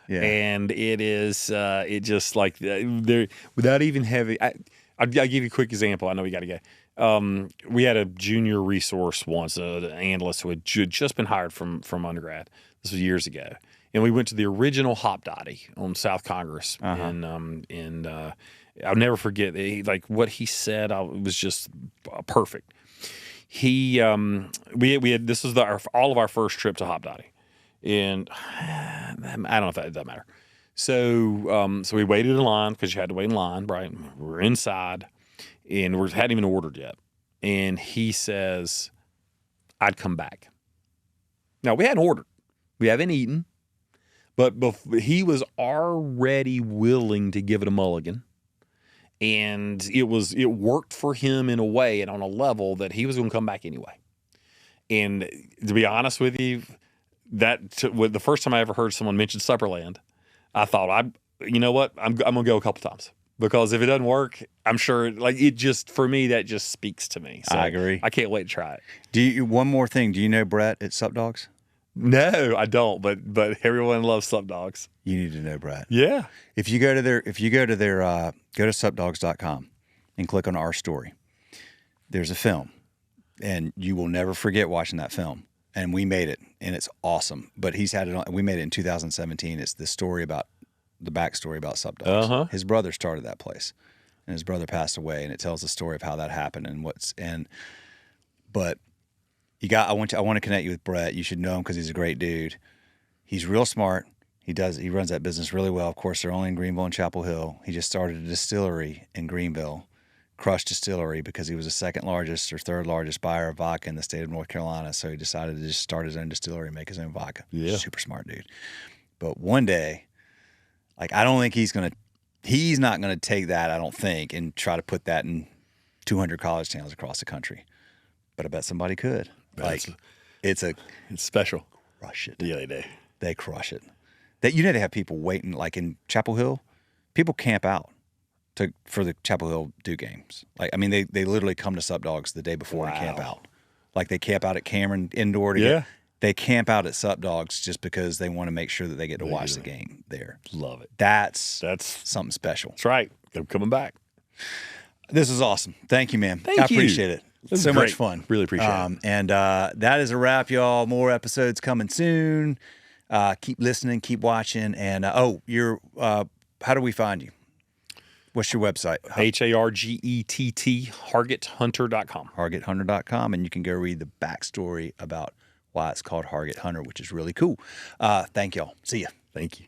Yeah. And it is it just like there without even having. I'll give you a quick example. I know we got to go. We had a junior resource once, an analyst who had just been hired from undergrad. This was years ago, and we went to the original Hop Dottie on South Congress, and I'll never forget. Like what he said, was just perfect. We had this was all of our first trip to Hop Dottie, and I don't know if that doesn't matter. So we waited in line because you had to wait in line, right? We're inside. And we hadn't even ordered yet. And he says, I'd come back. Now, we hadn't ordered. We haven't eaten. But he was already willing to give it a mulligan. And it worked for him in a way and on a level that he was going to come back anyway. And to be honest with you, the first time I ever heard someone mention Supperland, I thought, you know what? I'm going to go a couple times. Because if it doesn't work, I'm sure, like it just, for me, that just speaks to me. So I agree. I can't wait to try it. One more thing. Do you know Brett at Sup Dogs? No, I don't, but everyone loves Sup Dogs. You need to know Brett. Yeah. If you go to go to supdogs.com and click on our story, there's a film, and you will never forget watching that film. And we made it, and it's awesome. But he's had it on, we made it in 2017. It's the story about the backstory about Sup Dogs. His brother started that place, and his brother passed away, and it tells the story of how that happened but I want to connect you with Brett. You should know him because he's a great dude. He's real smart. He runs that business really well. Of course, they're only in Greenville and Chapel Hill. He just started a distillery in Greenville, Crush Distillery, because he was the second largest or third largest buyer of vodka in the state of North Carolina. So he decided to just start his own distillery and make his own vodka. Yeah. Super smart dude. But one day, like, I don't think he's not going to take that, I don't think, and try to put that in 200 college towns across the country. But I bet somebody could. It's special. Crush it. Yeah, they do. They crush it. They have people waiting, like in Chapel Hill, people camp out for the Chapel Hill Duke games. Like, I mean, they literally come to Sup Dogs the day before and camp out. Like, they camp out at Cameron indoor they camp out at Sup Dogs just because they want to make sure that they get to watch the game there. Love it. That's something special. That's right. They're coming back. This is awesome. Thank you, man. Thank you. I appreciate it. This so is great. Much fun. Really appreciate it. And that is a wrap, y'all. More episodes coming soon. Keep listening, keep watching. And how do we find you? What's your website? HARGETT, HargettHunter.com. HargettHunter.com. And you can go read the backstory about why it's called Hargett Hunter, which is really cool. Thank y'all. See ya. Thank you.